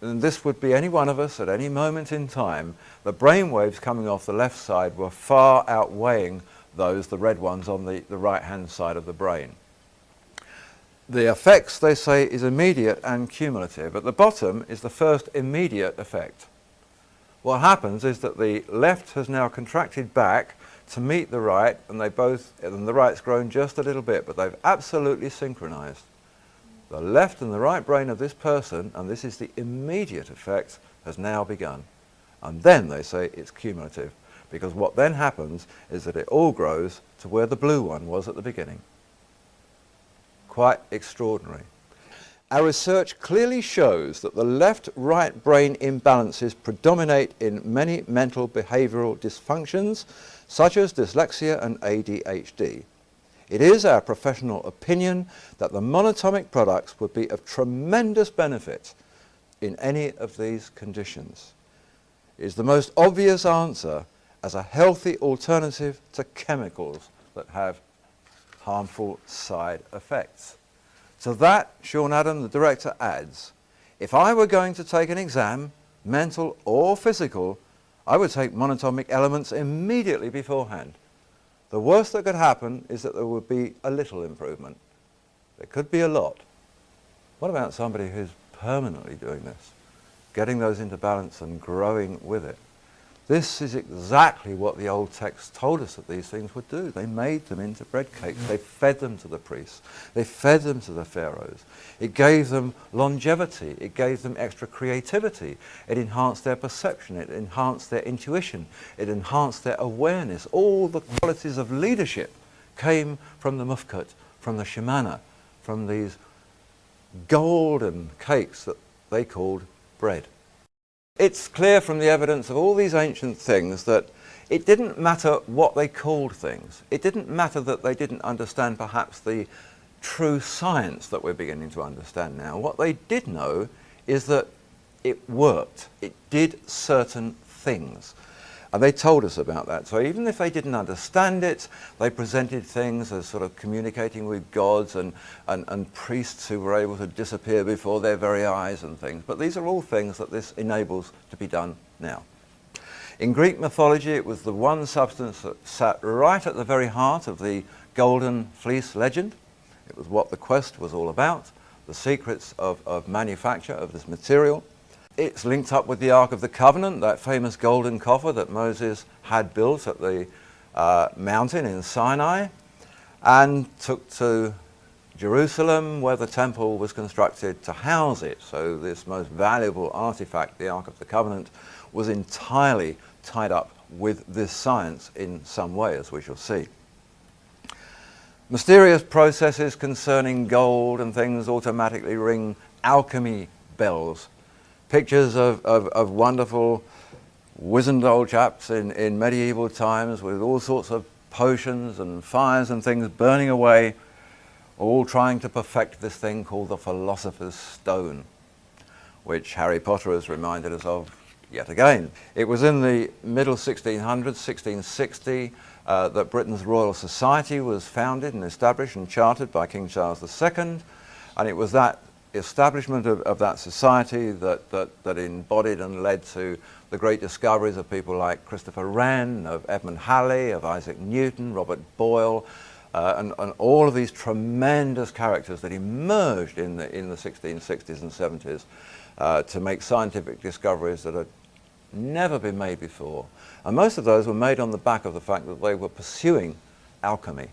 and this would be any one of us at any moment in time, the brain waves coming off the left side were far outweighing those, the red ones, on the right-hand side of the brain. The effects, they say, is immediate and cumulative. At the bottom is the first immediate effect. What happens is that the left has now contracted back to meet the right, and the right's grown just a little bit, but they've absolutely synchronized. The left and the right brain of this person, and this is the immediate effect, has now begun. And then they say it's cumulative, because what then happens is that it all grows to where the blue one was at the beginning. Quite extraordinary. Our research clearly shows that the left-right brain imbalances predominate in many mental behavioral dysfunctions, such as dyslexia and ADHD. It is our professional opinion that the monatomic products would be of tremendous benefit in any of these conditions. It is the most obvious answer as a healthy alternative to chemicals that have harmful side effects. To that, Sean Adam, the director, adds, if I were going to take an exam, mental or physical, I would take monatomic elements immediately beforehand. The worst that could happen is that there would be a little improvement. There could be a lot. What about somebody who's permanently doing this, getting those into balance and growing with it? This is exactly what the old texts told us that these things would do. They made them into bread cakes. They fed them to the priests. They fed them to the pharaohs. It gave them longevity. It gave them extra creativity. It enhanced their perception. It enhanced their intuition. It enhanced their awareness. All the qualities of leadership came from the mufkut, from the shemana, from these golden cakes that they called bread. It's clear from the evidence of all these ancient things that it didn't matter what they called things. It didn't matter that they didn't understand perhaps the true science that we're beginning to understand now. What they did know is that it worked. It did certain things. And they told us about that. So even if they didn't understand it, they presented things as sort of communicating with gods and priests who were able to disappear before their very eyes and things. But these are all things that this enables to be done now. In Greek mythology, it was the one substance that sat right at the very heart of the Golden Fleece legend. It was what the quest was all about, the secrets of manufacture of this material. It's linked up with the Ark of the Covenant, that famous golden coffer that Moses had built at the mountain in Sinai, and took to Jerusalem, where the temple was constructed to house it. So this most valuable artifact, the Ark of the Covenant, was entirely tied up with this science in some way, as we shall see. Mysterious processes concerning gold and things automatically ring alchemy bells. Pictures of wonderful wizened old chaps in medieval times with all sorts of potions and fires and things burning away, all trying to perfect this thing called the Philosopher's Stone, which Harry Potter has reminded us of yet again. It was in the middle 1600s, 1660, that Britain's Royal Society was founded and established and chartered by King Charles II, and it was that establishment of that society that embodied and led to the great discoveries of people like Christopher Wren, of Edmund Halley, of Isaac Newton, Robert Boyle, and all of these tremendous characters that emerged in the 1660s and 70s to make scientific discoveries that had never been made before. And most of those were made on the back of the fact that they were pursuing alchemy.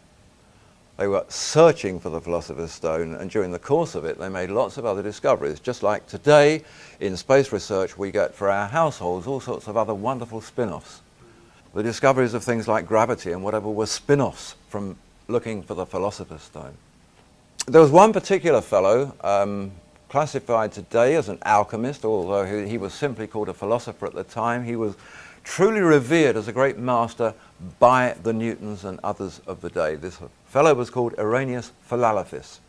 They were searching for the Philosopher's Stone, and during the course of it they made lots of other discoveries. Just like today in space research we get for our households all sorts of other wonderful spin-offs. The discoveries of things like gravity and whatever were spin-offs from looking for the Philosopher's Stone. There was one particular fellow classified today as an alchemist, although he was simply called a philosopher at the time. He was truly revered as a great master by the Newtons and others of the day. This fellow was called Arrhenius Philalathus.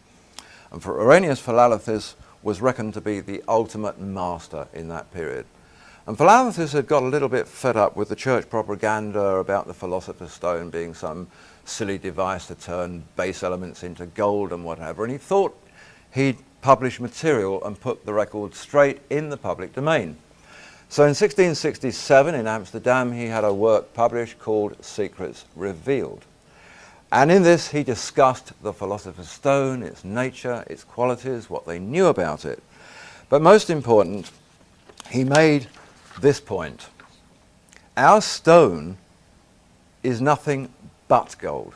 And for Arrhenius Philalathus was reckoned to be the ultimate master in that period. And Philalathus had got a little bit fed up with the church propaganda about the philosopher's stone being some silly device to turn base elements into gold and whatever, and he thought he'd publish material and put the record straight in the public domain. So in 1667 in Amsterdam he had a work published called Secrets Revealed. And in this he discussed the philosopher's stone, its nature, its qualities, what they knew about it. But most important, he made this point: our stone is nothing but gold.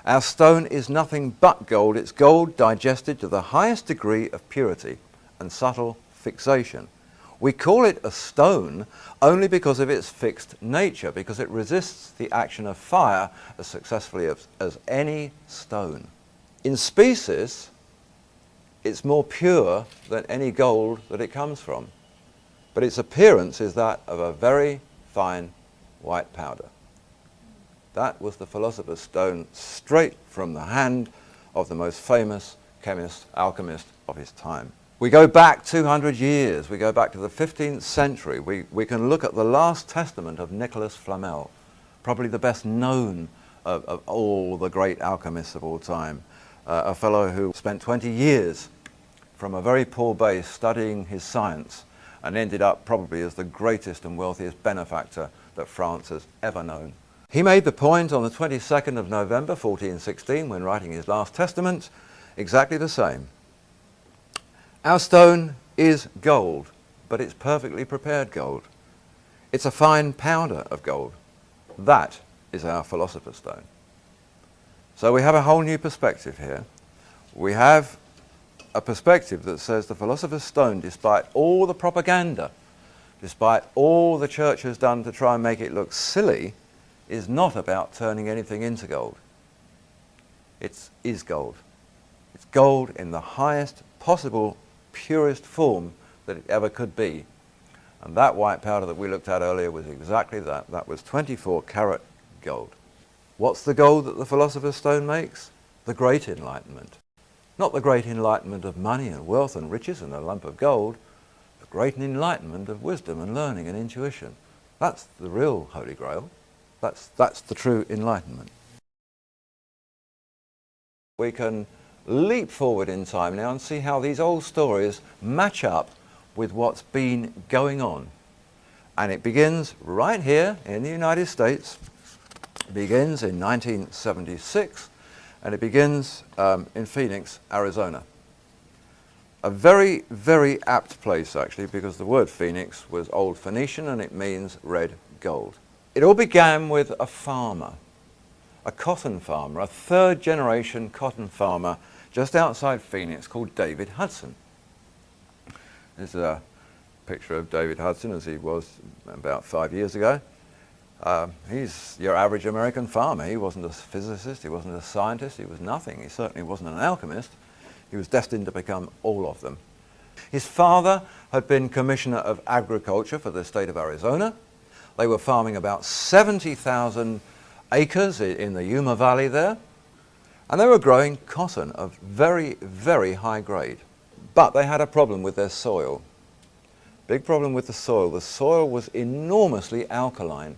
Our stone is nothing but gold. It's gold digested to the highest degree of purity and subtle fixation. We call it a stone only because of its fixed nature, because it resists the action of fire as successfully as any stone. In species, it's more pure than any gold that it comes from, but its appearance is that of a very fine white powder. That was the philosopher's stone, straight from the hand of the most famous chemist, alchemist of his time. We go back 200 years, we go back to the 15th century. We can look at the last testament of Nicholas Flamel, probably the best known of all the great alchemists of all time. A fellow who spent 20 years from a very poor base studying his science and ended up probably as the greatest and wealthiest benefactor that France has ever known. He made the point on the 22nd of November 1416 when writing his last testament, exactly the same. Our stone is gold, but it's perfectly prepared gold. It's a fine powder of gold. That is our philosopher's stone. So we have a whole new perspective here. We have a perspective that says the philosopher's stone, despite all the propaganda, despite all the church has done to try and make it look silly, is not about turning anything into gold. It is gold. It's gold in the highest possible, purest form that it ever could be. And that white powder that we looked at earlier was exactly that. That was 24 karat gold. What's the gold that the philosopher's stone makes? The great enlightenment. Not the great enlightenment of money and wealth and riches and a lump of gold, the great enlightenment of wisdom and learning and intuition. That's the real Holy Grail. That's the true enlightenment. We can leap forward in time now and see how these old stories match up with what's been going on. And it begins right here in the United States. It begins in 1976, and it begins in Phoenix, Arizona. A very, very apt place, actually, because the word Phoenix was Old Phoenician and it means red gold. It all began with a farmer, a cotton farmer, a third-generation cotton farmer just outside Phoenix called David Hudson. This is a picture of David Hudson as he was about 5 years ago. He's your average American farmer. He wasn't a physicist, he wasn't a scientist, he was nothing. He certainly wasn't an alchemist. He was destined to become all of them. His father had been Commissioner of Agriculture for the state of Arizona. They were farming about 70,000 acres in the Yuma Valley there, and they were growing cotton of very, very high grade. But they had a problem with their soil. Big problem with the soil. The soil was enormously alkaline.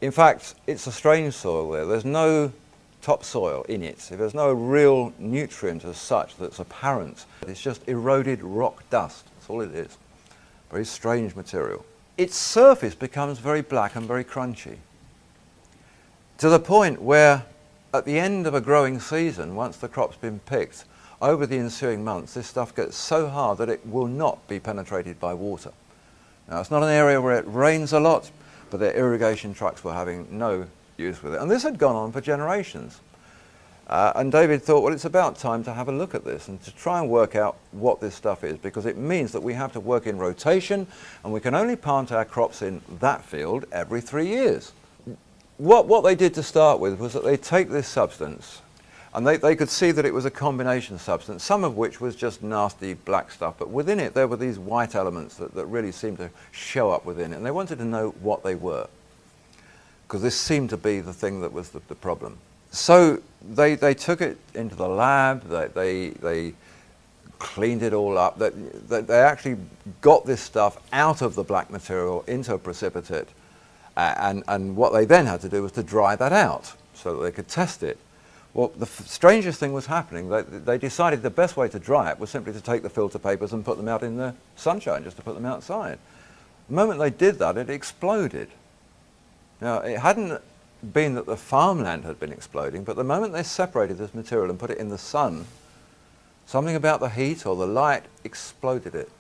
In fact, it's a strange soil there. There's no topsoil in it. There's no real nutrient as such that's apparent. It's just eroded rock dust. That's all it is. Very strange material. Its surface becomes very black and very crunchy, to the point where at the end of a growing season, once the crop's been picked, over the ensuing months this stuff gets so hard that it will not be penetrated by water. Now it's not an area where it rains a lot, but their irrigation trucks were having no use with it. And this had gone on for generations. And David thought, well, it's about time to have a look at this and to try and work out what this stuff is, because it means that we have to work in rotation and we can only plant our crops in that field every 3 years. What they did to start with was that they take this substance And they could see that it was a combination substance, some of which was just nasty black stuff, but within it there were these white elements that really seemed to show up within it, and they wanted to know what they were, because this seemed to be the thing that was the problem. So they took it into the lab, they cleaned it all up, they actually got this stuff out of the black material into a precipitate, and what they then had to do was to dry that out so that they could test it. Well, the strangest thing was happening. They decided the best way to dry it was simply to take the filter papers and put them out in the sunshine, just to put them outside. The moment they did that, it exploded. Now, it hadn't been that the farmland had been exploding, but the moment they separated this material and put it in the sun, something about the heat or the light exploded it.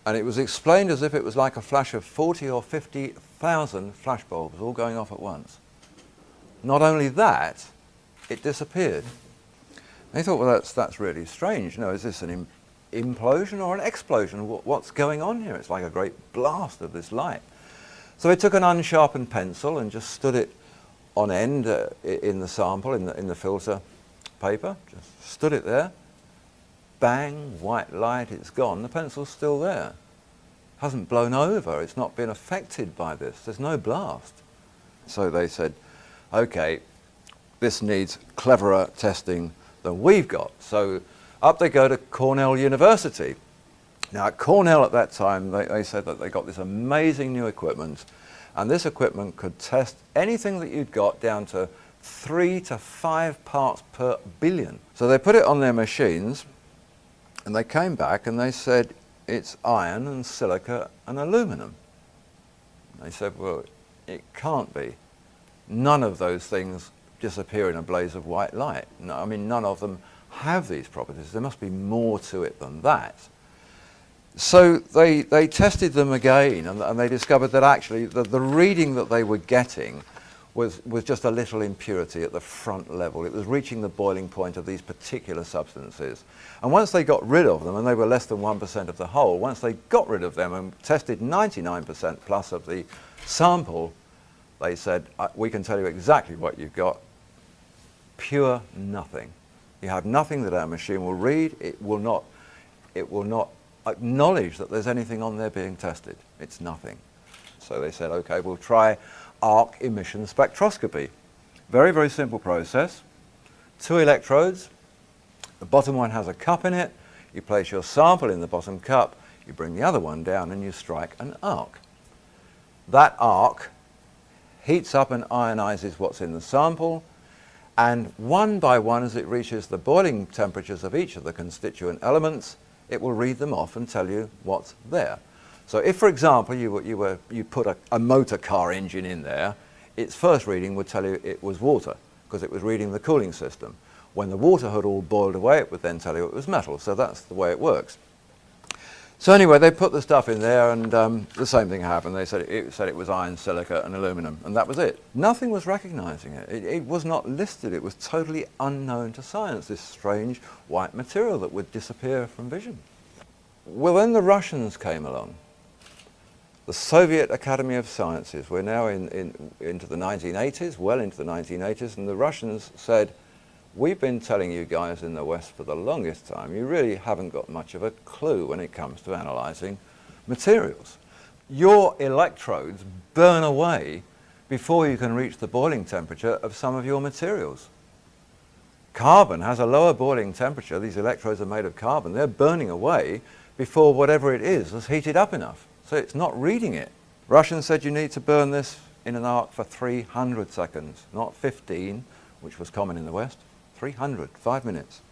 And it was explained as if it was like a flash of 40 or 50,000 flashbulbs all going off at once. Not only that, it disappeared. They thought, well, that's really strange. You know, is this an implosion or an explosion? What's going on here? It's like a great blast of this light. So they took an unsharpened pencil and just stood it on end in the sample, in the filter paper. Just stood it there. Bang, white light, it's gone. The pencil's still there. Hasn't blown over. It's not been affected by this. There's no blast. So they said, okay, this needs cleverer testing than we've got. So up they go to Cornell University. Now at Cornell at that time, they said that they got this amazing new equipment, and this equipment could test anything that you'd got down to 3 to 5 parts per billion. So they put it on their machines, and they came back and they said, it's iron and silica and aluminum. They said, well, it can't be. None of those things disappear in a blaze of white light. No, I mean, none of them have these properties. There must be more to it than that. So they tested them again, and they discovered that actually the reading that they were getting was just a little impurity at the front level. It was reaching the boiling point of these particular substances. And once they got rid of them, and they were less than 1% of the whole, once they got rid of them and tested 99% plus of the sample, they said, we can tell you exactly what you've got. Pure nothing. You have nothing that our machine will read. It will not acknowledge that there's anything on there being tested. It's nothing. So they said, okay, we'll try arc emission spectroscopy. Very, very simple process. 2 electrodes. The bottom one has a cup in it. You place your sample in the bottom cup. You bring the other one down and you strike an arc. That arc heats up and ionizes what's in the sample, and one by one, as it reaches the boiling temperatures of each of the constituent elements, it will read them off and tell you what's there. So if, for example, you put a motor car engine in there, its first reading would tell you it was water, because it was reading the cooling system. When the water had all boiled away, it would then tell you it was metal. So that's the way it works. So anyway, they put the stuff in there, and the same thing happened. They said it was iron, silica, and aluminum, and that was it. Nothing was recognizing it. It was not listed. It was totally unknown to science, this strange white material that would disappear from vision. Well, then the Russians came along. The Soviet Academy of Sciences. We're now into the 1980s, well into the 1980s, and the Russians said, we've been telling you guys in the West for the longest time, you really haven't got much of a clue when it comes to analyzing materials. Your electrodes burn away before you can reach the boiling temperature of some of your materials. Carbon has a lower boiling temperature. These electrodes are made of carbon. They're burning away before whatever it is has heated up enough. So it's not reading it. Russians said you need to burn this in an arc for 300 seconds, not 15, which was common in the West. 300, 5 minutes.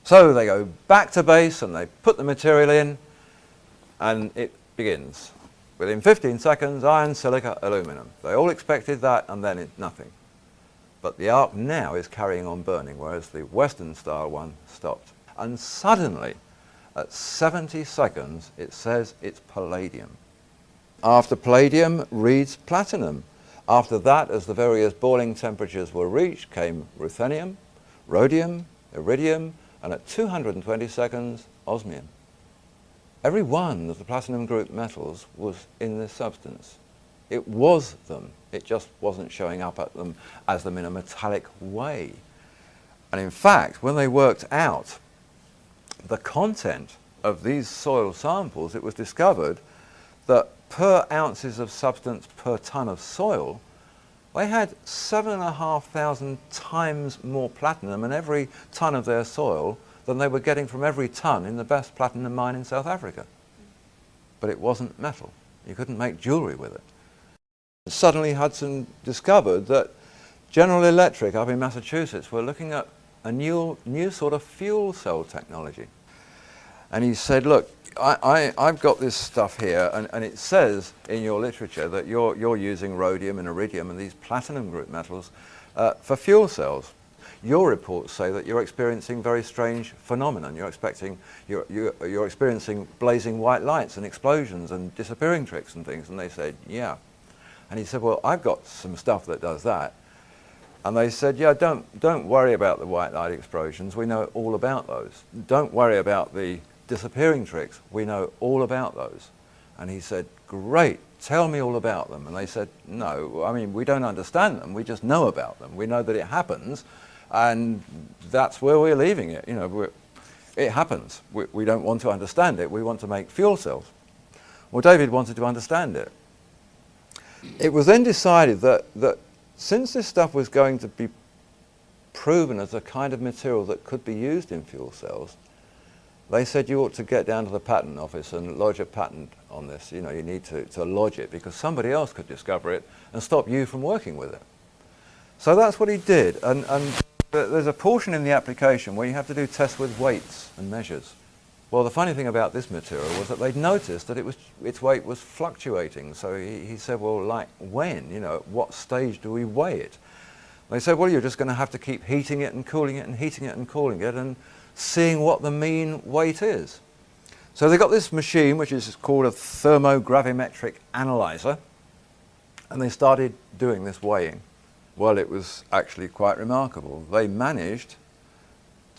So they go back to base and they put the material in, and it begins. Within 15 seconds, iron, silica, aluminum. They all expected that, and then it's nothing. But the arc now is carrying on burning, whereas the Western style one stopped. And suddenly, at 70 seconds, it says it's palladium. After palladium reads platinum. After that, as the various boiling temperatures were reached, came ruthenium, rhodium, iridium, and at 220 seconds, osmium. Every one of the platinum group metals was in this substance. It was them. It just wasn't showing up at them as them in a metallic way. And in fact, when they worked out the content of these soil samples, it was discovered that per ounces of substance per ton of soil, they had 7,500 times more platinum in every ton of their soil than they were getting from every ton in the best platinum mine in South Africa. But it wasn't metal. You couldn't make jewelry with it. Suddenly Hudson discovered that General Electric up in Massachusetts were looking at a new sort of fuel cell technology. And he said, look, I've got this stuff here, and it says in your literature that you're using rhodium and iridium and these platinum group metals for fuel cells. Your reports say that you're experiencing very strange phenomenon. You're experiencing blazing white lights and explosions and disappearing tricks and things. And they said, yeah. And he said, well, I've got some stuff that does that. And they said, yeah, don't worry about the white light explosions. We know all about those. Don't worry about the disappearing tricks. We know all about those. And he said, great, tell me all about them. And they said, no, I mean, we don't understand them. We just know about them. We know that it happens, and that's where we're leaving it. You know, it happens. We don't want to understand it. We want to make fuel cells. Well, David wanted to understand it. It was then decided that since this stuff was going to be proven as a kind of material that could be used in fuel cells, they said you ought to get down to the patent office and lodge a patent on this. You know, you need to lodge it because somebody else could discover it and stop you from working with it. So that's what he did. And there's a portion in the application where you have to do tests with weights and measures. Well, the funny thing about this material was that they'd noticed that its weight was fluctuating. So he said, well, like when? You know, at what stage do we weigh it? They said, well, you're just going to have to keep heating it and cooling it and heating it and cooling it and seeing what the mean weight is. So they got this machine, which is called a thermogravimetric analyzer, and they started doing this weighing. Well, it was actually quite remarkable. They managed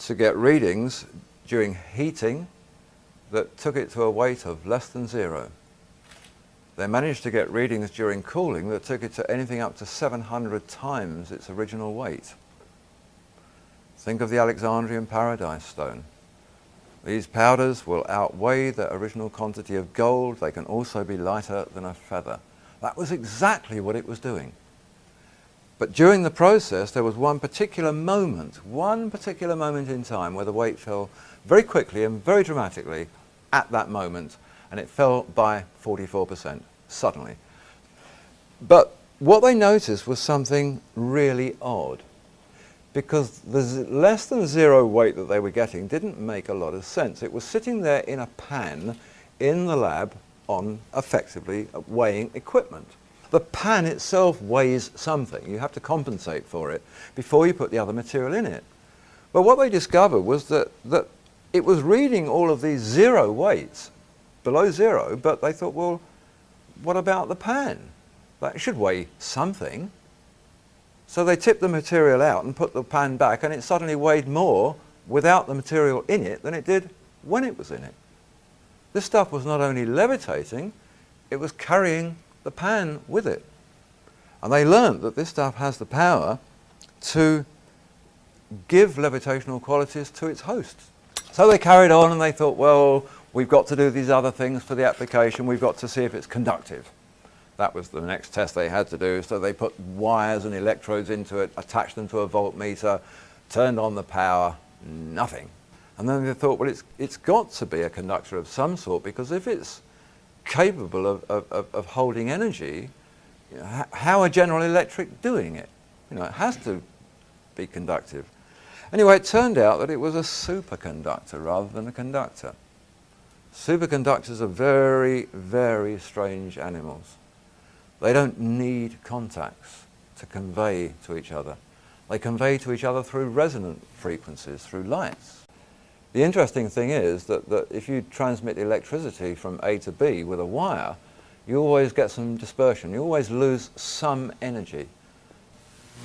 to get readings during heating that took it to a weight of less than 0. They managed to get readings during cooling that took it to anything up to 700 times its original weight. Think of the Alexandrian Paradise Stone. These powders will outweigh the original quantity of gold. They can also be lighter than a feather. That was exactly what it was doing. But during the process, there was one particular moment in time where the weight fell very quickly and very dramatically at that moment, and it fell by 44% suddenly. But what they noticed was something really odd, because the less than 0 weight that they were getting didn't make a lot of sense. It was sitting there in a pan in the lab on effectively weighing equipment. The pan itself weighs something. You have to compensate for it before you put the other material in it. But what they discovered was that it was reading all of these 0 weights, below 0, but they thought, well, what about the pan? That should weigh something. So they tipped the material out and put the pan back, and it suddenly weighed more without the material in it than it did when it was in it. This stuff was not only levitating, it was carrying the pan with it. And they learned that this stuff has the power to give levitational qualities to its host. So they carried on and they thought, well, we've got to do these other things for the application. We've got to see if it's conductive. That was the next test they had to do. So they put wires and electrodes into it, attached them to a voltmeter, turned on the power, nothing. And then they thought, well, it's got to be a conductor of some sort, because if it's capable of holding energy, you know, how are General Electric doing it? You know, it has to be conductive. Anyway, it turned out that it was a superconductor rather than a conductor. Superconductors are very, very strange animals. They don't need contacts to convey to each other. They convey to each other through resonant frequencies, through lights. The interesting thing is that if you transmit electricity from A to B with a wire, you always get some dispersion. You always lose some energy.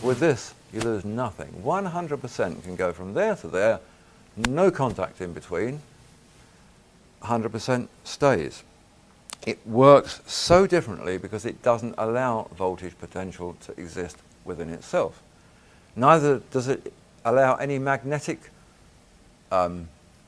With this, you lose nothing. 100% can go from there to there, no contact in between, 100% stays. It works so differently because it doesn't allow voltage potential to exist within itself. Neither does it allow any magnetic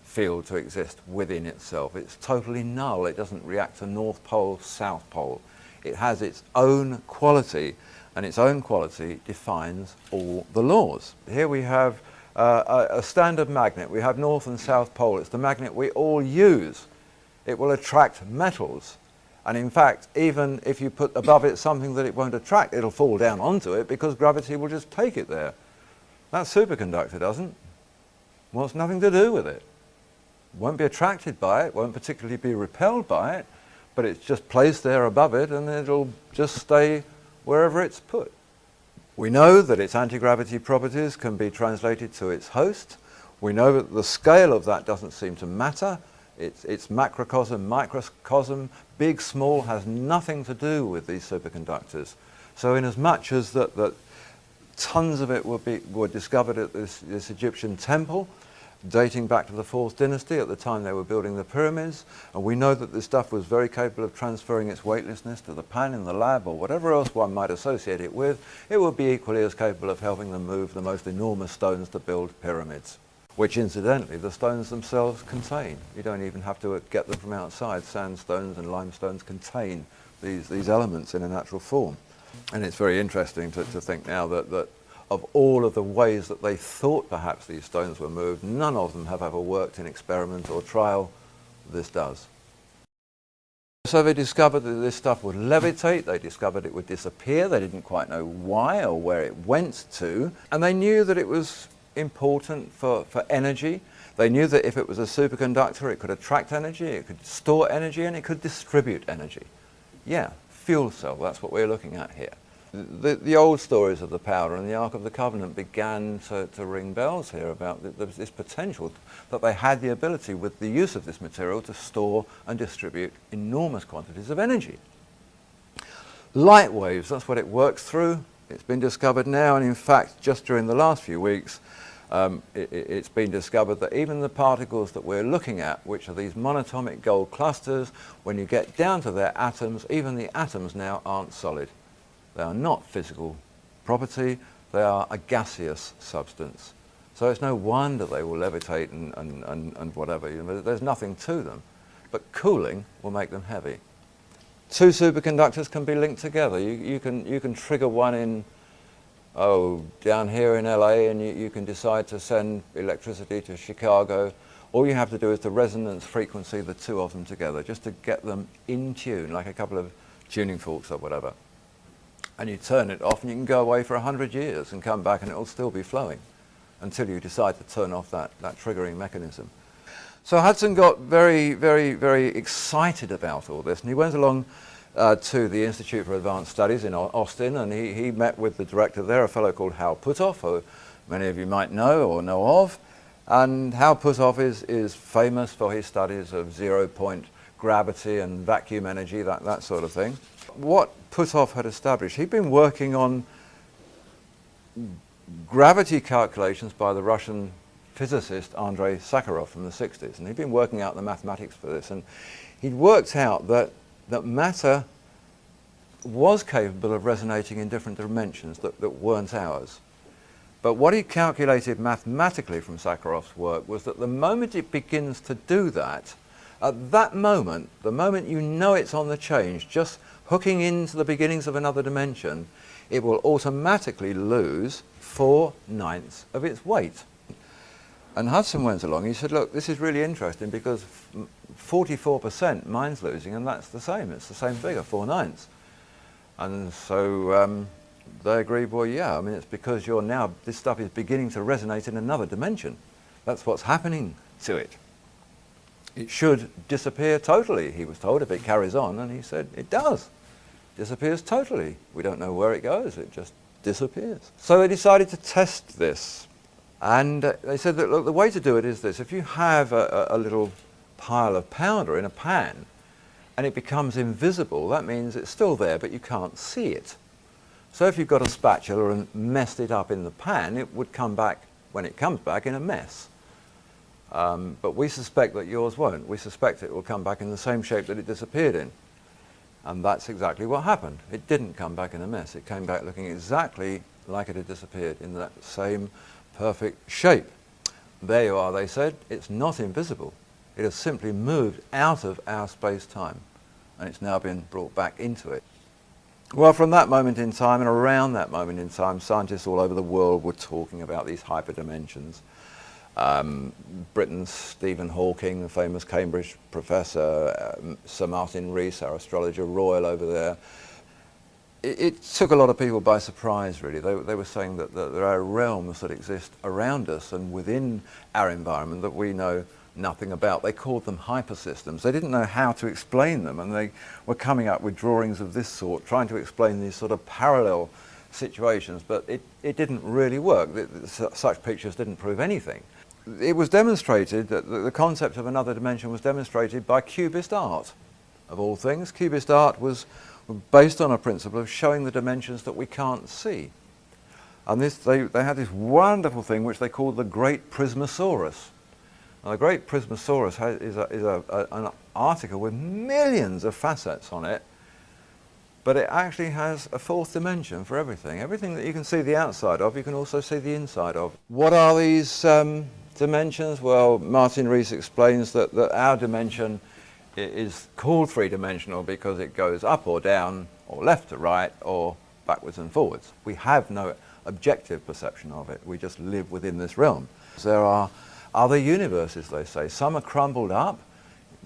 field to exist within itself. It's totally null. It doesn't react to North Pole, South Pole. It has its own quality, and its own quality defines all the laws. Here we have a standard magnet. We have North and South Pole. It's the magnet we all use. It will attract metals. And in fact, even if you put above it something that it won't attract, it'll fall down onto it because gravity will just take it there. That superconductor doesn't. Wants nothing to do with it. Won't be attracted by it, won't particularly be repelled by it, but it's just placed there above it and it'll just stay wherever it's put. We know that its anti-gravity properties can be translated to its host. We know that the scale of that doesn't seem to matter. It's macrocosm, microcosm, big, small, has nothing to do with these superconductors. So in as much as that tons of it were discovered at this Egyptian temple, dating back to the 4th dynasty at the time they were building the pyramids, and we know that this stuff was very capable of transferring its weightlessness to the pan in the lab or whatever else one might associate it with. It would be equally as capable of helping them move the most enormous stones to build pyramids, which incidentally the stones themselves contain. You don't even have to get them from outside. Sandstones and limestones contain these elements in a natural form. And it's very interesting to think now that of all of the ways that they thought perhaps these stones were moved, none of them have ever worked in experiment or trial. This does. So they discovered that this stuff would levitate, they discovered it would disappear, they didn't quite know why or where it went to, and they knew that it was important for energy. They knew that if it was a superconductor it could attract energy, it could store energy, and it could distribute energy. Yeah, fuel cell, that's what we're looking at here. The old stories of the powder and the Ark of the Covenant began to ring bells here about this potential that they had the ability with the use of this material to store and distribute enormous quantities of energy. Light waves, that's what it works through. It's been discovered now, and in fact just during the last few weeks it's been discovered that even the particles that we're looking at, which are these monatomic gold clusters, when you get down to their atoms, even the atoms now aren't solid. They are not physical property, they are a gaseous substance. So it's no wonder they will levitate and whatever. You know, there's nothing to them. But cooling will make them heavy. Two superconductors can be linked together. You can trigger one in, down here in LA, and you can decide to send electricity to Chicago. All you have to do is the resonance frequency, the two of them together, just to get them in tune, like a couple of tuning forks or whatever. And you turn it off and you can go away for 100 years and come back and it'll still be flowing until you decide to turn off that triggering mechanism. So Hudson got very, very, very excited about all this, and he went along to the Institute for Advanced Studies in Austin, and he met with the director there, a fellow called Hal Puthoff, who many of you might know or know of. And Hal Puthoff is famous for his studies of zero-point gravity and vacuum energy, that sort of thing. What Puthoff had established, he'd been working on gravity calculations by the Russian physicist Andrei Sakharov from the 60s, and he'd been working out the mathematics for this, and he'd worked out that matter was capable of resonating in different dimensions that weren't ours. But what he calculated mathematically from Sakharov's work was that the moment it begins to do that, at that moment, the moment you know it's on the change, just hooking into the beginnings of another dimension, it will automatically lose 4/9 of its weight. And Hudson went along, he said, look, this is really interesting because 44% mine's losing, and that's the same, it's the same figure, 4/9. And so they agreed, well, yeah, I mean, it's because this stuff is beginning to resonate in another dimension. That's what's happening to it. It should disappear totally, he was told, if it carries on, and he said, it does. Disappears totally. We don't know where it goes, it just disappears. So they decided to test this. And they said that, look, the way to do it is this. If you have a little pile of powder in a pan and it becomes invisible, that means it's still there, but you can't see it. So if you've got a spatula and messed it up in the pan, it would come back, when it comes back, in a mess. But we suspect that yours won't. We suspect it will come back in the same shape that it disappeared in. And that's exactly what happened. It didn't come back in a mess. It came back looking exactly like it had disappeared, in that same perfect shape. There you are, they said. It's not invisible. It has simply moved out of our space-time, and it's now been brought back into it. Well, from that moment in time and around that moment in time, scientists all over the world were talking about these hyperdimensions. Britain's Stephen Hawking, the famous Cambridge professor, Sir Martin Rees, our astrologer royal over there. It took a lot of people by surprise, really. They were saying that there are realms that exist around us and within our environment that we know nothing about. They called them hypersystems. They didn't know how to explain them, and they were coming up with drawings of this sort, trying to explain these sort of parallel situations, but it didn't really work. Such pictures didn't prove anything. It was demonstrated that the concept of another dimension was demonstrated by Cubist art, of all things. Cubist art was based on a principle of showing the dimensions that we can't see. And they had this wonderful thing which they called the Great Prismosaurus. Now, the Great Prismosaurus is an article with millions of facets on it, but it actually has a fourth dimension for everything. Everything that you can see the outside of, you can also see the inside of. What are these dimensions? Well, Martin Rees explains that our dimension is called three-dimensional because it goes up or down, or left to right, or backwards and forwards. We have no objective perception of it. We just live within this realm. There are other universes, they say. Some are crumbled up,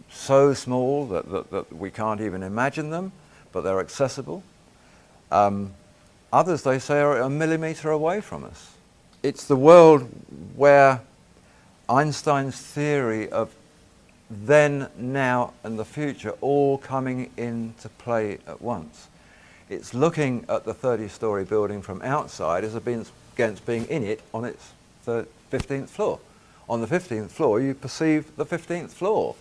so small that we can't even imagine them, but they're accessible. Others, they say, are a millimetre away from us. It's the world where Einstein's theory of then, now, and the future all coming into play at once. It's looking at the 30-storey building from outside as against being in it on its 15th floor. On the 15th floor, you perceive the 15th floor.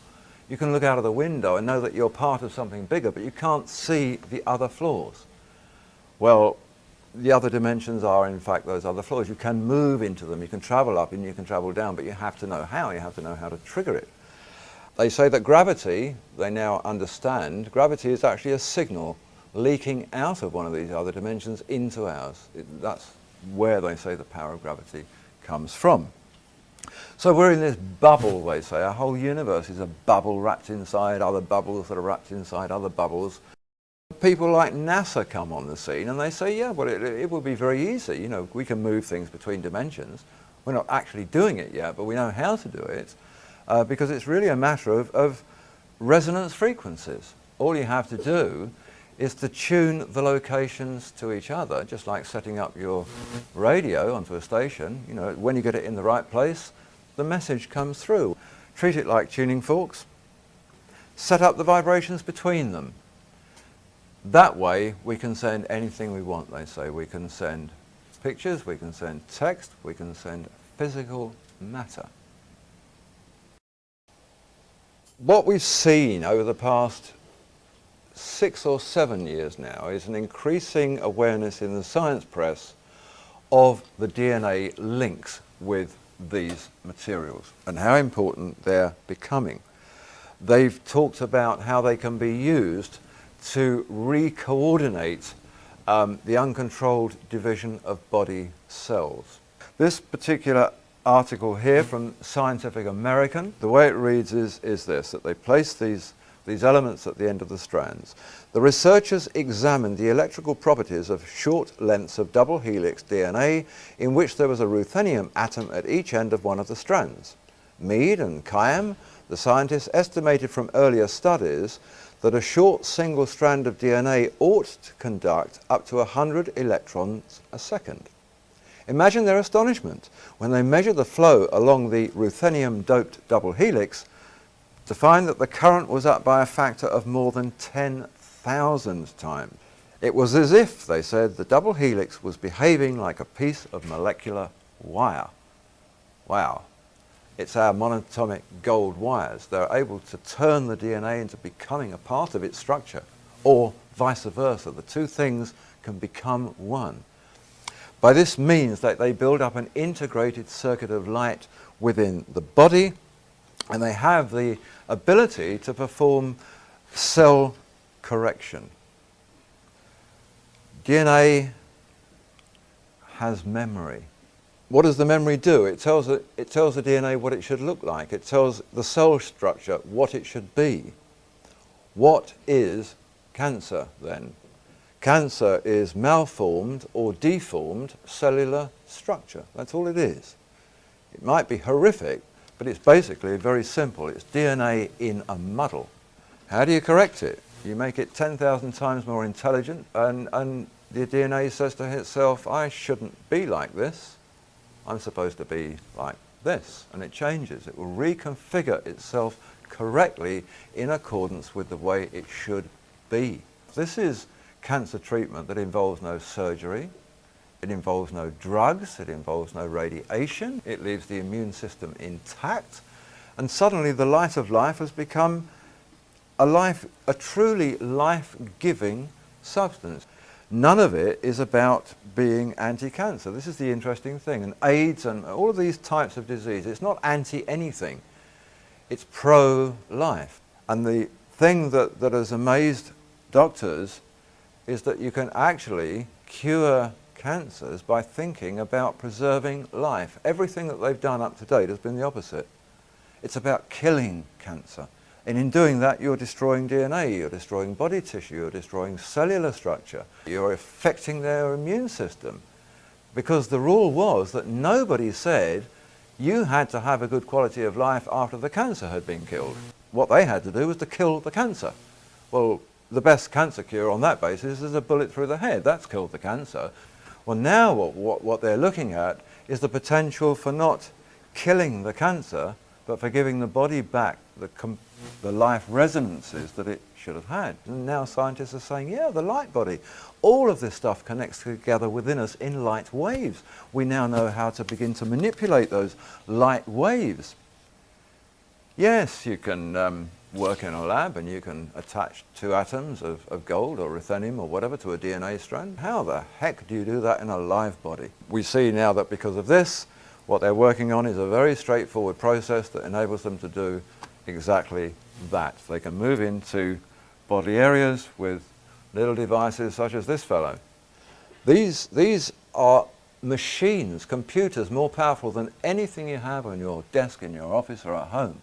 You can look out of the window and know that you're part of something bigger, but you can't see the other floors. Well, the other dimensions are, in fact, those other floors. You can move into them, you can travel up and you can travel down, but you have to know how. You have to know how to trigger it. They say that gravity, they now understand, gravity is actually a signal leaking out of one of these other dimensions into ours. That's where they say the power of gravity comes from. So we're in this bubble, they say. Our whole universe is a bubble wrapped inside other bubbles that are wrapped inside other bubbles. People like NASA come on the scene and they say, yeah, well, it will be very easy. You know, we can move things between dimensions. We're not actually doing it yet, but we know how to do it because it's really a matter of resonance frequencies. All you have to do is to tune the locations to each other, just like setting up your radio onto a station. You know, when you get it in the right place, the message comes through. Treat it like tuning forks. Set up the vibrations between them. That way we can send anything we want, they say. We can send pictures, we can send text, we can send physical matter. What we've seen over the past 6 or 7 years now is an increasing awareness in the science press of the DNA links with these materials and how important they're becoming. They've talked about how they can be used to re-coordinate the uncontrolled division of body cells. This particular article here from Scientific American, the way it reads is this, that they place these elements at the end of the strands. The researchers examined the electrical properties of short lengths of double helix DNA in which there was a ruthenium atom at each end of one of the strands. Mead and Khayyam, the scientists, estimated from earlier studies that a short single strand of DNA ought to conduct up to 100 electrons a second. Imagine their astonishment when they measured the flow along the ruthenium-doped double helix to find that the current was up by a factor of more than 10,000 times. It was as if, they said, the double helix was behaving like a piece of molecular wire. Wow. It's our monatomic gold wires. They're able to turn the DNA into becoming a part of its structure, or vice versa. The two things can become one. By this means that they build up an integrated circuit of light within the body, and they have the ability to perform cell correction. DNA has memory. what does the memory do? It tells the DNA what it should look like. It tells the cell structure what it should be. What is cancer then? Cancer is malformed or deformed cellular structure. That's all it is. It might be horrific, but it's basically very simple. It's DNA in a muddle. How do you correct it? You make it 10,000 times more intelligent, and the DNA says to itself, I shouldn't be like this. I'm supposed to be like this. And it changes. It will reconfigure itself correctly in accordance with the way it should be. This is cancer treatment that involves no surgery. It involves no drugs. It involves no radiation. It leaves the immune system intact. And suddenly the light of life has become a truly life-giving substance. None of it is about being anti-cancer. This is the interesting thing. And AIDS and all of these types of disease, it's not anti-anything. It's pro-life. And the thing that has amazed doctors is that you can actually cure cancers by thinking about preserving life. Everything that they've done up to date has been the opposite. It's about killing cancer. And in doing that, you're destroying DNA, you're destroying body tissue, you're destroying cellular structure, you're affecting their immune system. Because the rule was that nobody said you had to have a good quality of life after the cancer had been killed. What they had to do was to kill the cancer. Well, the best cancer cure on that basis is a bullet through the head. That's killed the cancer. Well, now what they're looking at is the potential for not killing the cancer, but for giving the body back the life resonances that it should have had. And now scientists are saying, yeah, the light body. All of this stuff connects together within us in light waves. We now know how to begin to manipulate those light waves. Yes, you can work in a lab and you can attach 2 atoms of gold or ruthenium or whatever to a DNA strand. How the heck do you do that in a live body? We see now that because of this, what they're working on is a very straightforward process that enables them to do exactly that. They can move into body areas with little devices such as this fellow. These are machines, computers more powerful than anything you have on your desk in your office or at home,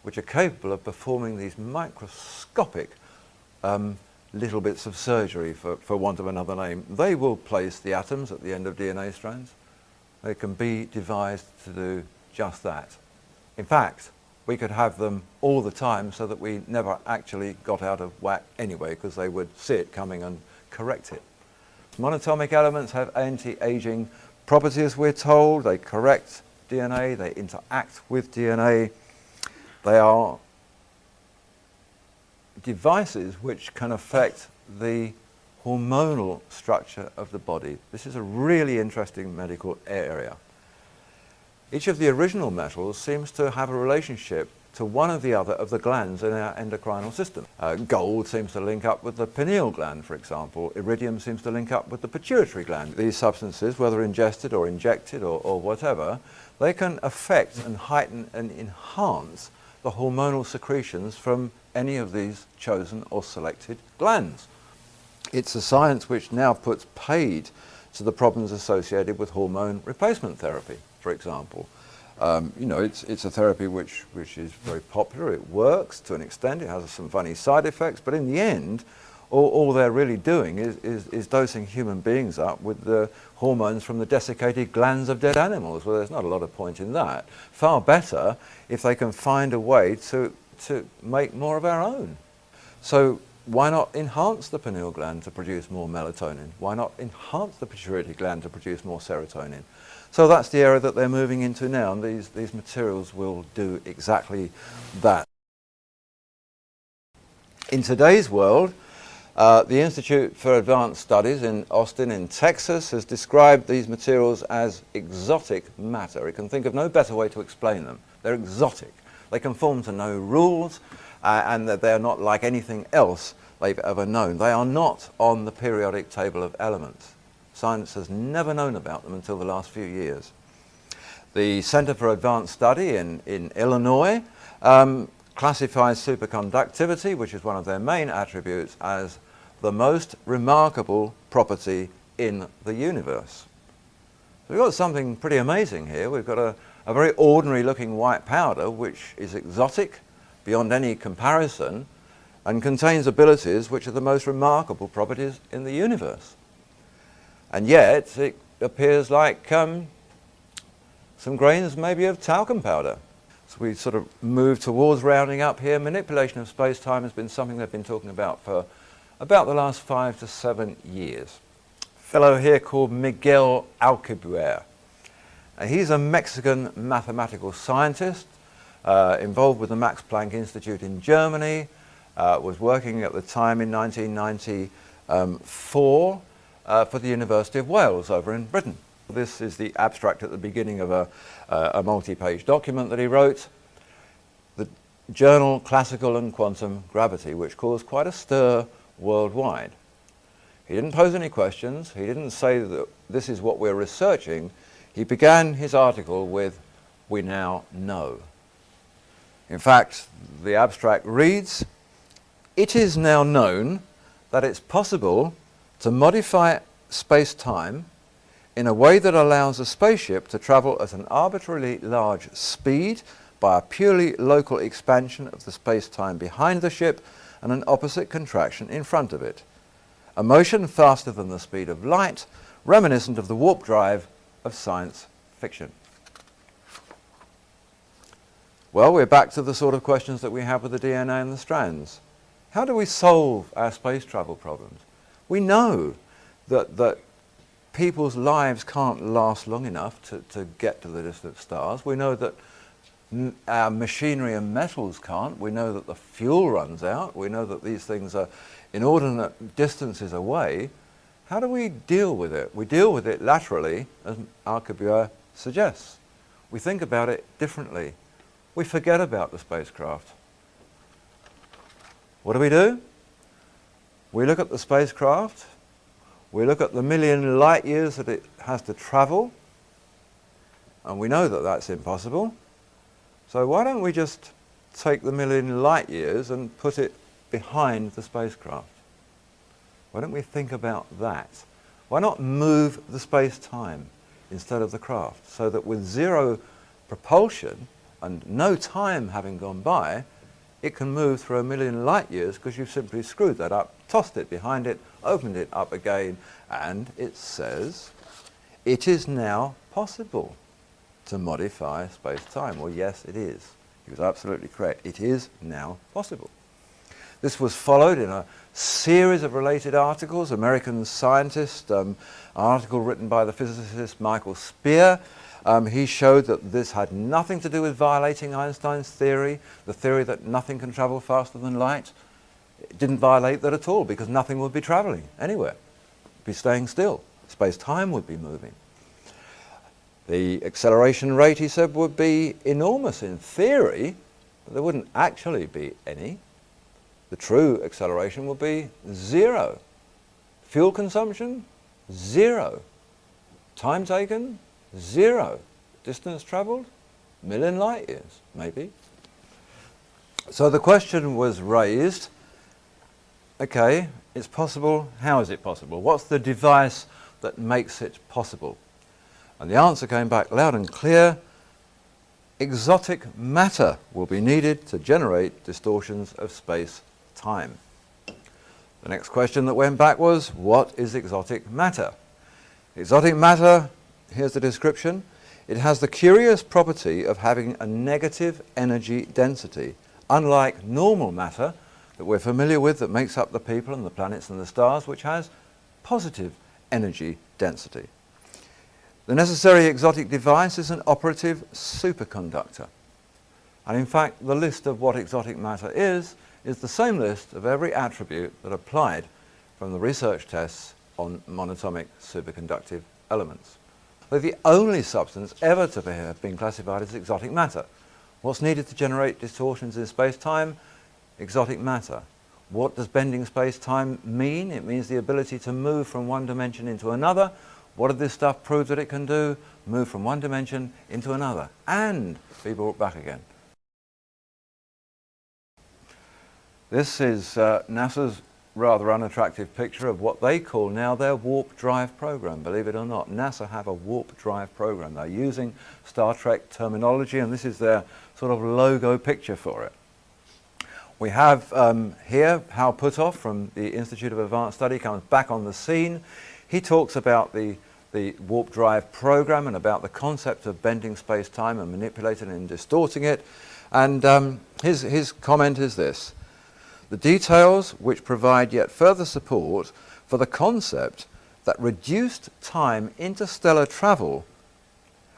which are capable of performing these microscopic little bits of surgery, for want of another name. They will place the atoms at the end of DNA strands. They can be devised to do just that. In fact, we could have them all the time so that we never actually got out of whack anyway, because they would see it coming and correct it. Monatomic elements have anti-aging properties, we're told. They correct DNA, they interact with DNA. They are devices which can affect the hormonal structure of the body. This is a really interesting medical area. Each of the original metals seems to have a relationship to one or the other of the glands in our endocrinal system. Gold seems to link up with the pineal gland, for example. Iridium seems to link up with the pituitary gland. These substances, whether ingested or injected or whatever, they can affect and heighten and enhance the hormonal secretions from any of these chosen or selected glands. It's a science which now puts paid to the problems associated with hormone replacement therapy, for example. You know, it's a therapy which is very popular. It works to an extent. It has some funny side effects, but in the end, all they're really doing is dosing human beings up with the hormones from the desiccated glands of dead animals. Well, there's not a lot of point in that. Far better if they can find a way to make more of our own. So why not enhance the pineal gland to produce more melatonin? Why not enhance the pituitary gland to produce more serotonin? So that's the area that they're moving into now, and these materials will do exactly that. In today's world, the Institute for Advanced Studies in Austin in Texas has described these materials as exotic matter. It can think of no better way to explain them. They're exotic. They conform to no rules, and that they're not like anything else they've ever known. They are not on the periodic table of elements. Science has never known about them until the last few years. The Center for Advanced Study in Illinois classifies superconductivity, which is one of their main attributes, as the most remarkable property in the universe. We've got something pretty amazing here. We've got a very ordinary looking white powder which is exotic beyond any comparison and contains abilities which are the most remarkable properties in the universe. And yet it appears like some grains maybe of talcum powder. So we sort of move towards rounding up here. Manipulation of space-time has been something they've been talking about for about the last 5 to 7 years. A fellow here called Miguel Alcubierre. He's a Mexican mathematical scientist involved with the Max Planck Institute in Germany, was working at the time in 1994 for the University of Wales over in Britain. This is the abstract at the beginning of a multi-page document that he wrote, the journal Classical and Quantum Gravity, which caused quite a stir worldwide. He didn't pose any questions, he didn't say that this is what we're researching. He began his article with, "We now know." In fact, the abstract reads, "It is now known that it's possible to modify space-time in a way that allows a spaceship to travel at an arbitrarily large speed by a purely local expansion of the space-time behind the ship and an opposite contraction in front of it. A motion faster than the speed of light, reminiscent of the warp drive of science fiction." Well, we're back to the sort of questions that we have with the DNA and the strands. How do we solve our space travel problems? We know that people's lives can't last long enough to get to the distant stars. We know that our machinery and metals can't. We know that the fuel runs out. We know that these things are inordinate distances away. How do we deal with it? We deal with it laterally, as Alcubierre suggests. We think about it differently. We forget about the spacecraft. What do? We look at the spacecraft, we look at the million light years that it has to travel, and we know that that's impossible. So why don't we just take the million light years and put it behind the spacecraft? Why don't we think about that? Why not move the space-time instead of the craft, so that with zero propulsion and no time having gone by, it can move through a million light years because you've simply screwed that up, tossed it behind it, opened it up again, and it says, "It is now possible to modify space-time." Well, yes, it is. He was absolutely correct. It is now possible. This was followed in a series of related articles. American scientist, an article written by the physicist Michael Spear. He showed that this had nothing to do with violating Einstein's theory, the theory that nothing can travel faster than light. It didn't violate that at all because nothing would be traveling anywhere. It would be staying still. Space-time would be moving. The acceleration rate, he said, would be enormous in theory, but there wouldn't actually be any. The true acceleration would be zero. Fuel consumption, zero. Time taken, zero. Distance traveled, million light years, maybe. So the question was raised, okay, it's possible, how is it possible? What's the device that makes it possible? And the answer came back loud and clear: exotic matter will be needed to generate distortions of space-time. The next question that went back was, what is exotic matter? Exotic matter, here's the description: it has the curious property of having a negative energy density, unlike normal matter that we're familiar with that makes up the people and the planets and the stars, which has positive energy density. The necessary exotic device is an operative superconductor. And in fact, the list of what exotic matter is the same list of every attribute that applied from the research tests on monatomic superconductive elements. They're the only substance ever to have been classified as exotic matter. What's needed to generate distortions in space-time? Exotic matter. What does bending space-time mean? It means the ability to move from one dimension into another. What did this stuff prove that it can do? Move from one dimension into another and be brought back again. This is NASA's rather unattractive picture of what they call now their warp drive program. Believe it or not, NASA have a warp drive program. They're using Star Trek terminology, and this is their sort of logo picture for it. We have here Hal Puthoff from the Institute of Advanced Study comes back on the scene. He talks about the warp drive program and about the concept of bending space-time and manipulating and distorting it. And his comment is this: the details which provide yet further support for the concept that reduced time interstellar travel,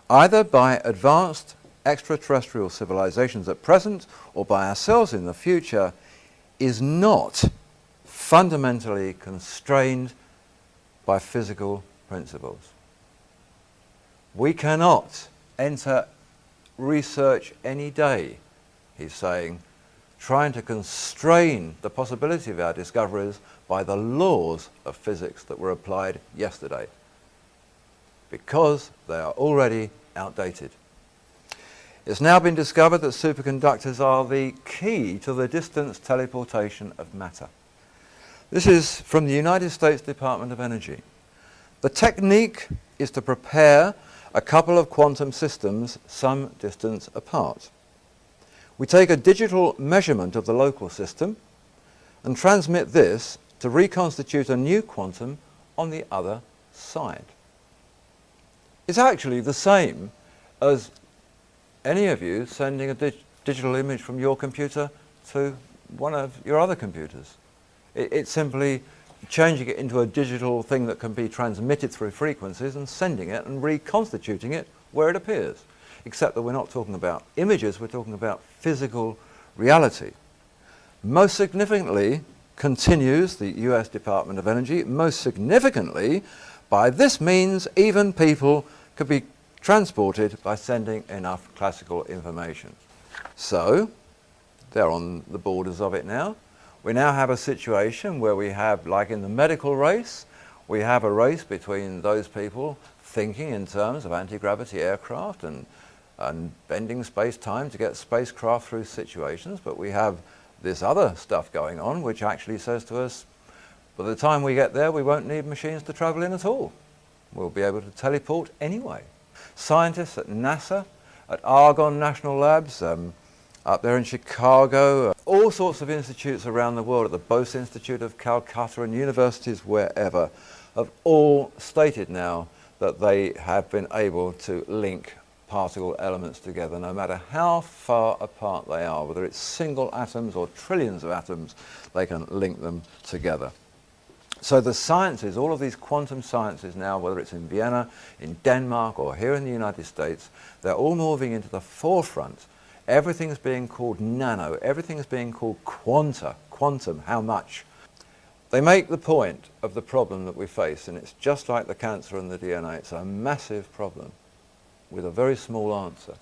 either by advanced extraterrestrial civilizations at present or by ourselves in the future, is not fundamentally constrained by physical principles. We cannot enter research any day, he's saying, trying to constrain the possibility of our discoveries by the laws of physics that were applied yesterday, because they are already outdated. It's now been discovered that superconductors are the key to the distance teleportation of matter. This is from the United States Department of Energy. The technique is to prepare a couple of quantum systems some distance apart. We take a digital measurement of the local system and transmit this to reconstitute a new quantum on the other side. It's actually the same as any of you sending a digital image from your computer to one of your other computers. It's simply changing it into a digital thing that can be transmitted through frequencies and sending it and reconstituting it where it appears. Except that we're not talking about images, we're talking about physical reality. Most significantly, continues the US Department of Energy, most significantly, by this means even people could be transported by sending enough classical information. So, they're on the borders of it now. We now have a situation where we have, like in the medical race, we have a race between those people thinking in terms of anti-gravity aircraft and bending space-time to get spacecraft through situations, but we have this other stuff going on which actually says to us, by the time we get there we won't need machines to travel in at all. We'll be able to teleport anyway. Scientists at NASA, at Argonne National Labs, up there in Chicago, all sorts of institutes around the world, at the Bose Institute of Calcutta and universities wherever, have all stated now that they have been able to link particle elements together, no matter how far apart they are, whether it's single atoms or trillions of atoms, they can link them together. So the sciences, all of these quantum sciences now, whether it's in Vienna, in Denmark, or here in the United States, they're all moving into the forefront. Everything's being called nano, everything's being called quantum, how much? They make the point of the problem that we face, and it's just like the cancer and the DNA, it's a massive problem with a very small answer.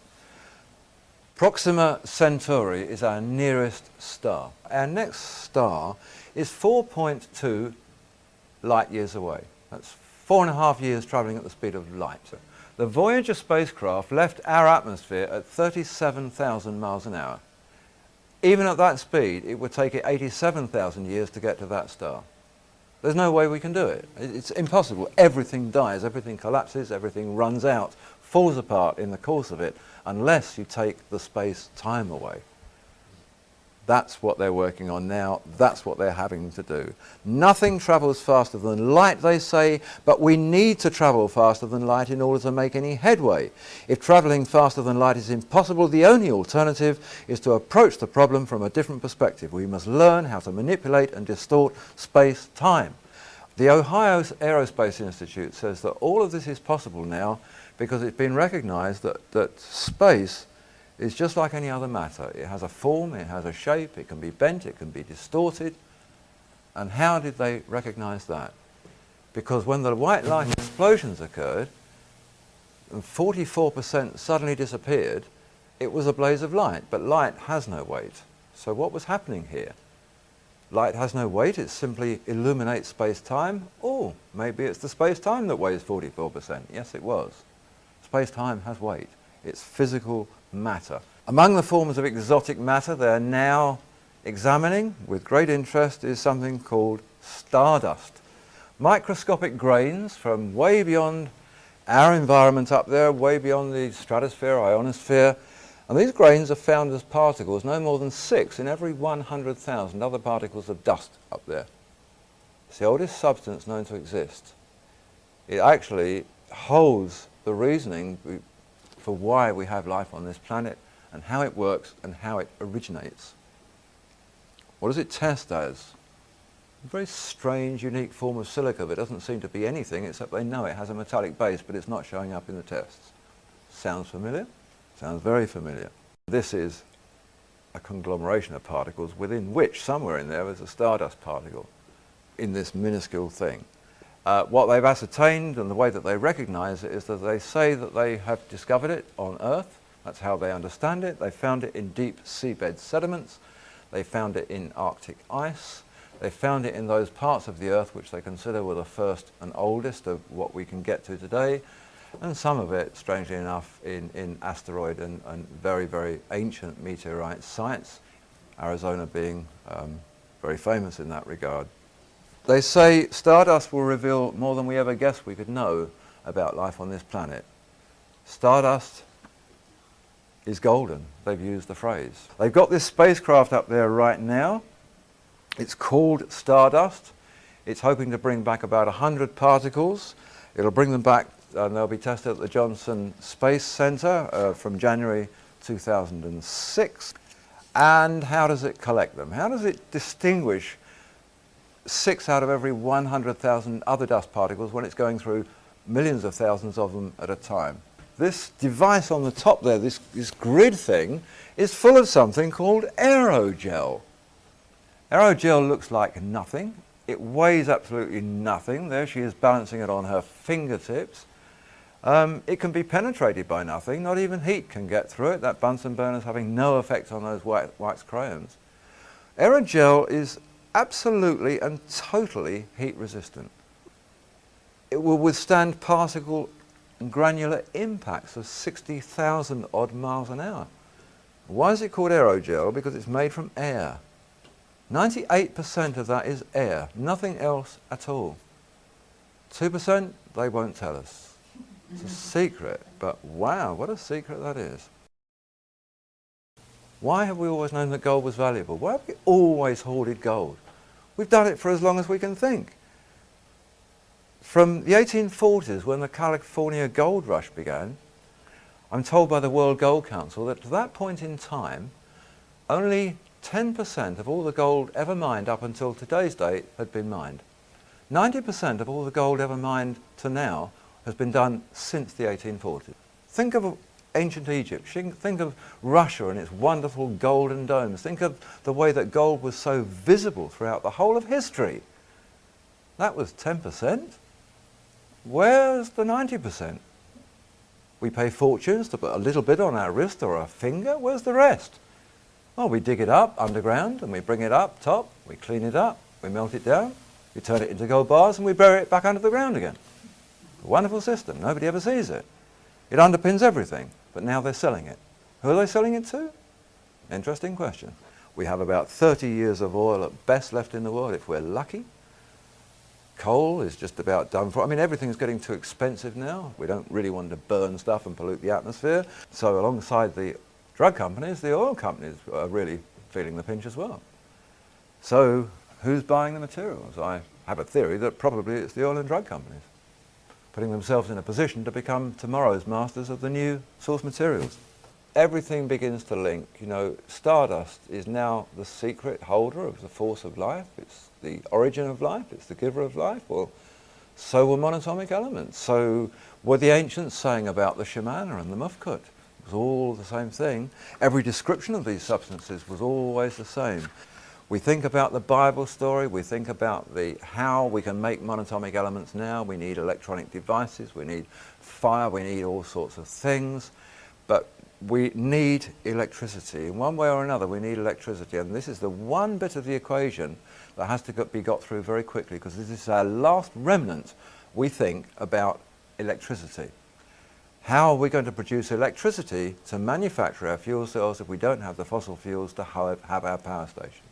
Proxima Centauri is our nearest star. Our next star is 4.2 light years away. That's 4.5 years travelling at the speed of light. The Voyager spacecraft left our atmosphere at 37,000 miles an hour. Even at that speed, it would take it 87,000 years to get to that star. There's no way we can do it. It's impossible. Everything dies, everything collapses, everything runs out, falls apart in the course of it, unless you take the space-time away. That's what they're working on now. That's what they're having to do. Nothing travels faster than light, they say, but we need to travel faster than light in order to make any headway. If traveling faster than light is impossible, the only alternative is to approach the problem from a different perspective. We must learn how to manipulate and distort space-time. The Ohio Aerospace Institute says that all of this is possible now because it's been recognized that space is just like any other matter. It has a form, it has a shape, it can be bent, it can be distorted. And how did they recognize that? Because when the white light explosions occurred, and 44% suddenly disappeared, it was a blaze of light, but light has no weight. So what was happening here? Light has no weight, it simply illuminates space-time, or maybe it's the space-time that weighs 44%. Yes, it was. Space-time has weight. It's physical matter. Among the forms of exotic matter they're now examining with great interest is something called stardust. Microscopic grains from way beyond our environment up there, way beyond the stratosphere, ionosphere. And these grains are found as particles, no more than 6 in every 100,000 other particles of dust up there. It's the oldest substance known to exist. It actually holds the reasoning for why we have life on this planet and how it works and how it originates. What does it test as? A very strange, unique form of silica that doesn't seem to be anything except they know it has a metallic base, but it's not showing up in the tests. Sounds familiar? Sounds very familiar. This is a conglomeration of particles within which, somewhere in there, is a stardust particle in this minuscule thing. What they've ascertained and the way that they recognize it is that they say that they have discovered it on Earth. That's how they understand it. They found it in deep seabed sediments. They found it in Arctic ice. They found it in those parts of the Earth which they consider were the first and oldest of what we can get to today, and some of it, strangely enough, in asteroid and very, very ancient meteorite sites, Arizona being very famous in that regard. They say stardust will reveal more than we ever guessed we could know about life on this planet. Stardust is golden. They've used the phrase. They've got this spacecraft up there right now. It's called Stardust. It's hoping to bring back about 100 particles. It'll bring them back and they'll be tested at the Johnson Space Center from January 2006. And how does it collect them? How does it distinguish 6 out of every 100,000 other dust particles when it's going through millions of thousands of them at a time? This device on the top there, this grid thing, is full of something called aerogel. Aerogel looks like nothing. It weighs absolutely nothing. There she is balancing it on her fingertips. It can be penetrated by nothing. Not even heat can get through it. That Bunsen burner is having no effect on those wax crayons. Aerogel is absolutely and totally heat resistant. It will withstand particle and granular impacts of 60,000 odd miles an hour. Why is it called aerogel? Because it's made from air. 98% of that is air, nothing else at all. 2%, they won't tell us. It's a secret, but wow, what a secret that is. Why have we always known that gold was valuable? Why have we always hoarded gold? We've done it for as long as we can think. From the 1840s, when the California gold rush began, I'm told by the World Gold Council that to that point in time, only 10% of all the gold ever mined up until today's date had been mined. 90% of all the gold ever mined to now has been done since the 1840s. Think of ancient Egypt. Think of Russia and its wonderful golden domes. Think of the way that gold was so visible throughout the whole of history. That was 10%. Where's the 90%? We pay fortunes to put a little bit on our wrist or our finger. Where's the rest? Well, we dig it up underground and we bring it up top, we clean it up, we melt it down, we turn it into gold bars and we bury it back under the ground again. A wonderful system. Nobody ever sees it. It underpins everything, but now they're selling it. Who are they selling it to? Interesting question. We have about 30 years of oil at best left in the world if we're lucky. Coal is just about done for. I mean, everything's getting too expensive now. We don't really want to burn stuff and pollute the atmosphere. So alongside the drug companies, the oil companies are really feeling the pinch as well. So who's buying the materials? I have a theory that probably it's the oil and drug companies, putting themselves in a position to become tomorrow's masters of the new source materials. Everything begins to link. You know, stardust is now the secret holder of the force of life. It's the origin of life. It's the giver of life. Well, so were monatomic elements. So were the ancients saying about the shamana and the mufkut. It was all the same thing. Every description of these substances was always the same. We think about the Bible story. We think about how we can make monatomic elements now. We need electronic devices. We need fire. We need all sorts of things. But we need electricity. In one way or another, we need electricity. And this is the one bit of the equation that has to be got through very quickly, because this is our last remnant, we think, about electricity. How are we going to produce electricity to manufacture our fuel cells if we don't have the fossil fuels to have our power stations?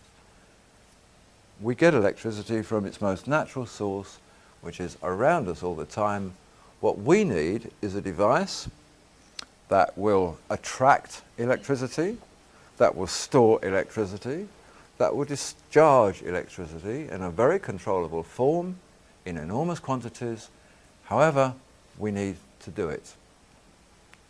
We get electricity from its most natural source, which is around us all the time. What we need is a device that will attract electricity, that will store electricity, that will discharge electricity in a very controllable form, in enormous quantities. However, we need to do it.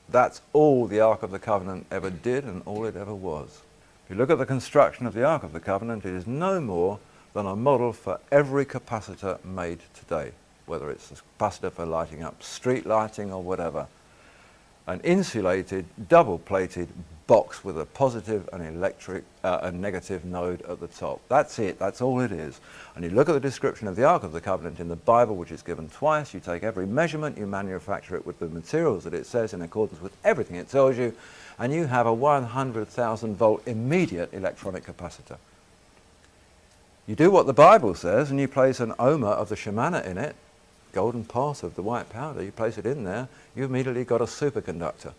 That's all the Ark of the Covenant ever did and all it ever was. If you look at the construction of the Ark of the Covenant, it is no more than a model for every capacitor made today, whether it's a capacitor for lighting up street lighting or whatever. An insulated, double-plated box with a positive and a negative node at the top. That's it, that's all it is. And you look at the description of the Ark of the Covenant in the Bible, which is given twice, you take every measurement, you manufacture it with the materials that it says in accordance with everything it tells you, and you have a 100,000 volt immediate electronic capacitor. You do what the Bible says and you place an ohmer of the Shemana in it, golden pot of the white powder, you place it in there, you've immediately got a superconductor.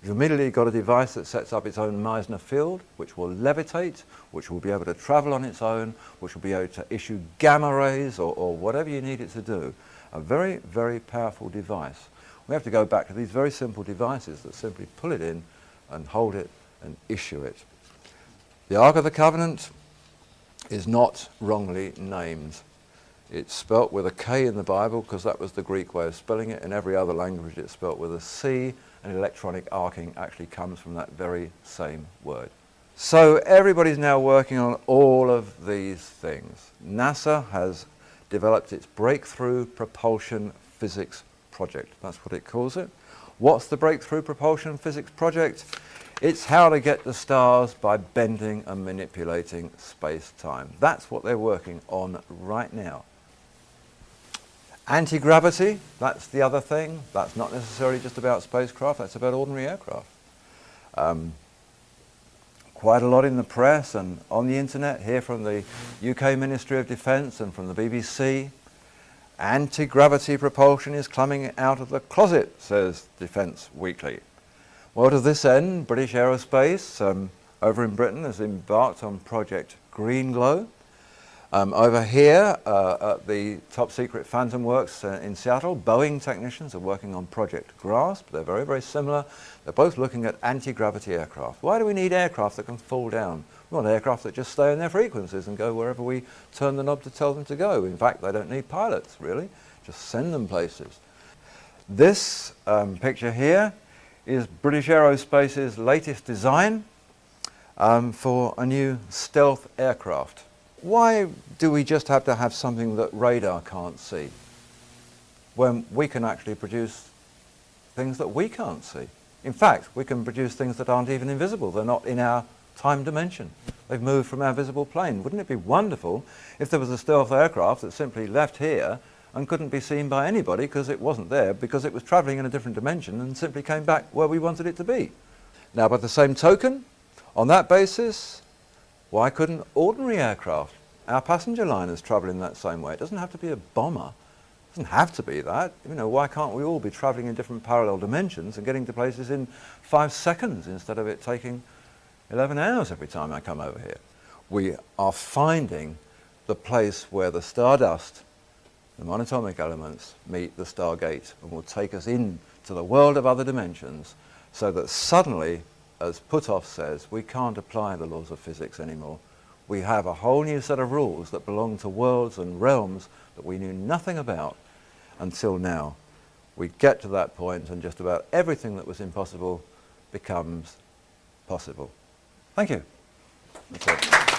You've immediately got a device that sets up its own Meissner field, which will levitate, which will be able to travel on its own, which will be able to issue gamma rays or whatever you need it to do. A very, very powerful device. We have to go back to these very simple devices that simply pull it in and hold it and issue it. The Ark of the Covenant is not wrongly named. It's spelt with a K in the Bible because that was the Greek way of spelling it. In every other language it's spelt with a C, and electronic arcing actually comes from that very same word. So everybody's now working on all of these things. NASA has developed its Breakthrough Propulsion Physics Project. That's what it calls it. What's the Breakthrough Propulsion Physics Project? It's how to get the stars by bending and manipulating space-time. That's what they're working on right now. Anti-gravity, that's the other thing. That's not necessarily just about spacecraft, that's about ordinary aircraft. Quite a lot in the press and on the internet, here from the UK Ministry of Defence and from the BBC. Anti-gravity propulsion is coming out of the closet, says Defence Weekly. Well, to this end, British Aerospace over in Britain has embarked on Project Green Glow. Over here at the top secret Phantom Works in Seattle, Boeing technicians are working on Project Grasp. They're very, very similar. They're both looking at anti-gravity aircraft. Why do we need aircraft that can fall down? We want aircraft that just stay in their frequencies and go wherever we turn the knob to tell them to go. In fact, they don't need pilots, really. Just send them places. This picture here is British Aerospace's latest design for a new stealth aircraft. Why do we just have to have something that radar can't see when we can actually produce things that we can't see? In fact, we can produce things that aren't even invisible. They're not in our time dimension. They've moved from our visible plane. Wouldn't it be wonderful if there was a stealth aircraft that simply left here and couldn't be seen by anybody because it wasn't there, because it was travelling in a different dimension and simply came back where we wanted it to be? Now, by the same token, on that basis, why couldn't ordinary aircraft, our passenger liners, travel in that same way? It doesn't have to be a bomber. It doesn't have to be that. You know, why can't we all be travelling in different parallel dimensions and getting to places in 5 seconds instead of it taking 11 hours every time I come over here? We are finding the place where the stardust, the monatomic elements, meet the stargate and will take us into the world of other dimensions, so that suddenly, as Puthoff says, we can't apply the laws of physics anymore. We have a whole new set of rules that belong to worlds and realms that we knew nothing about until now. We get to that point and just about everything that was impossible becomes possible. Thank you. That's it.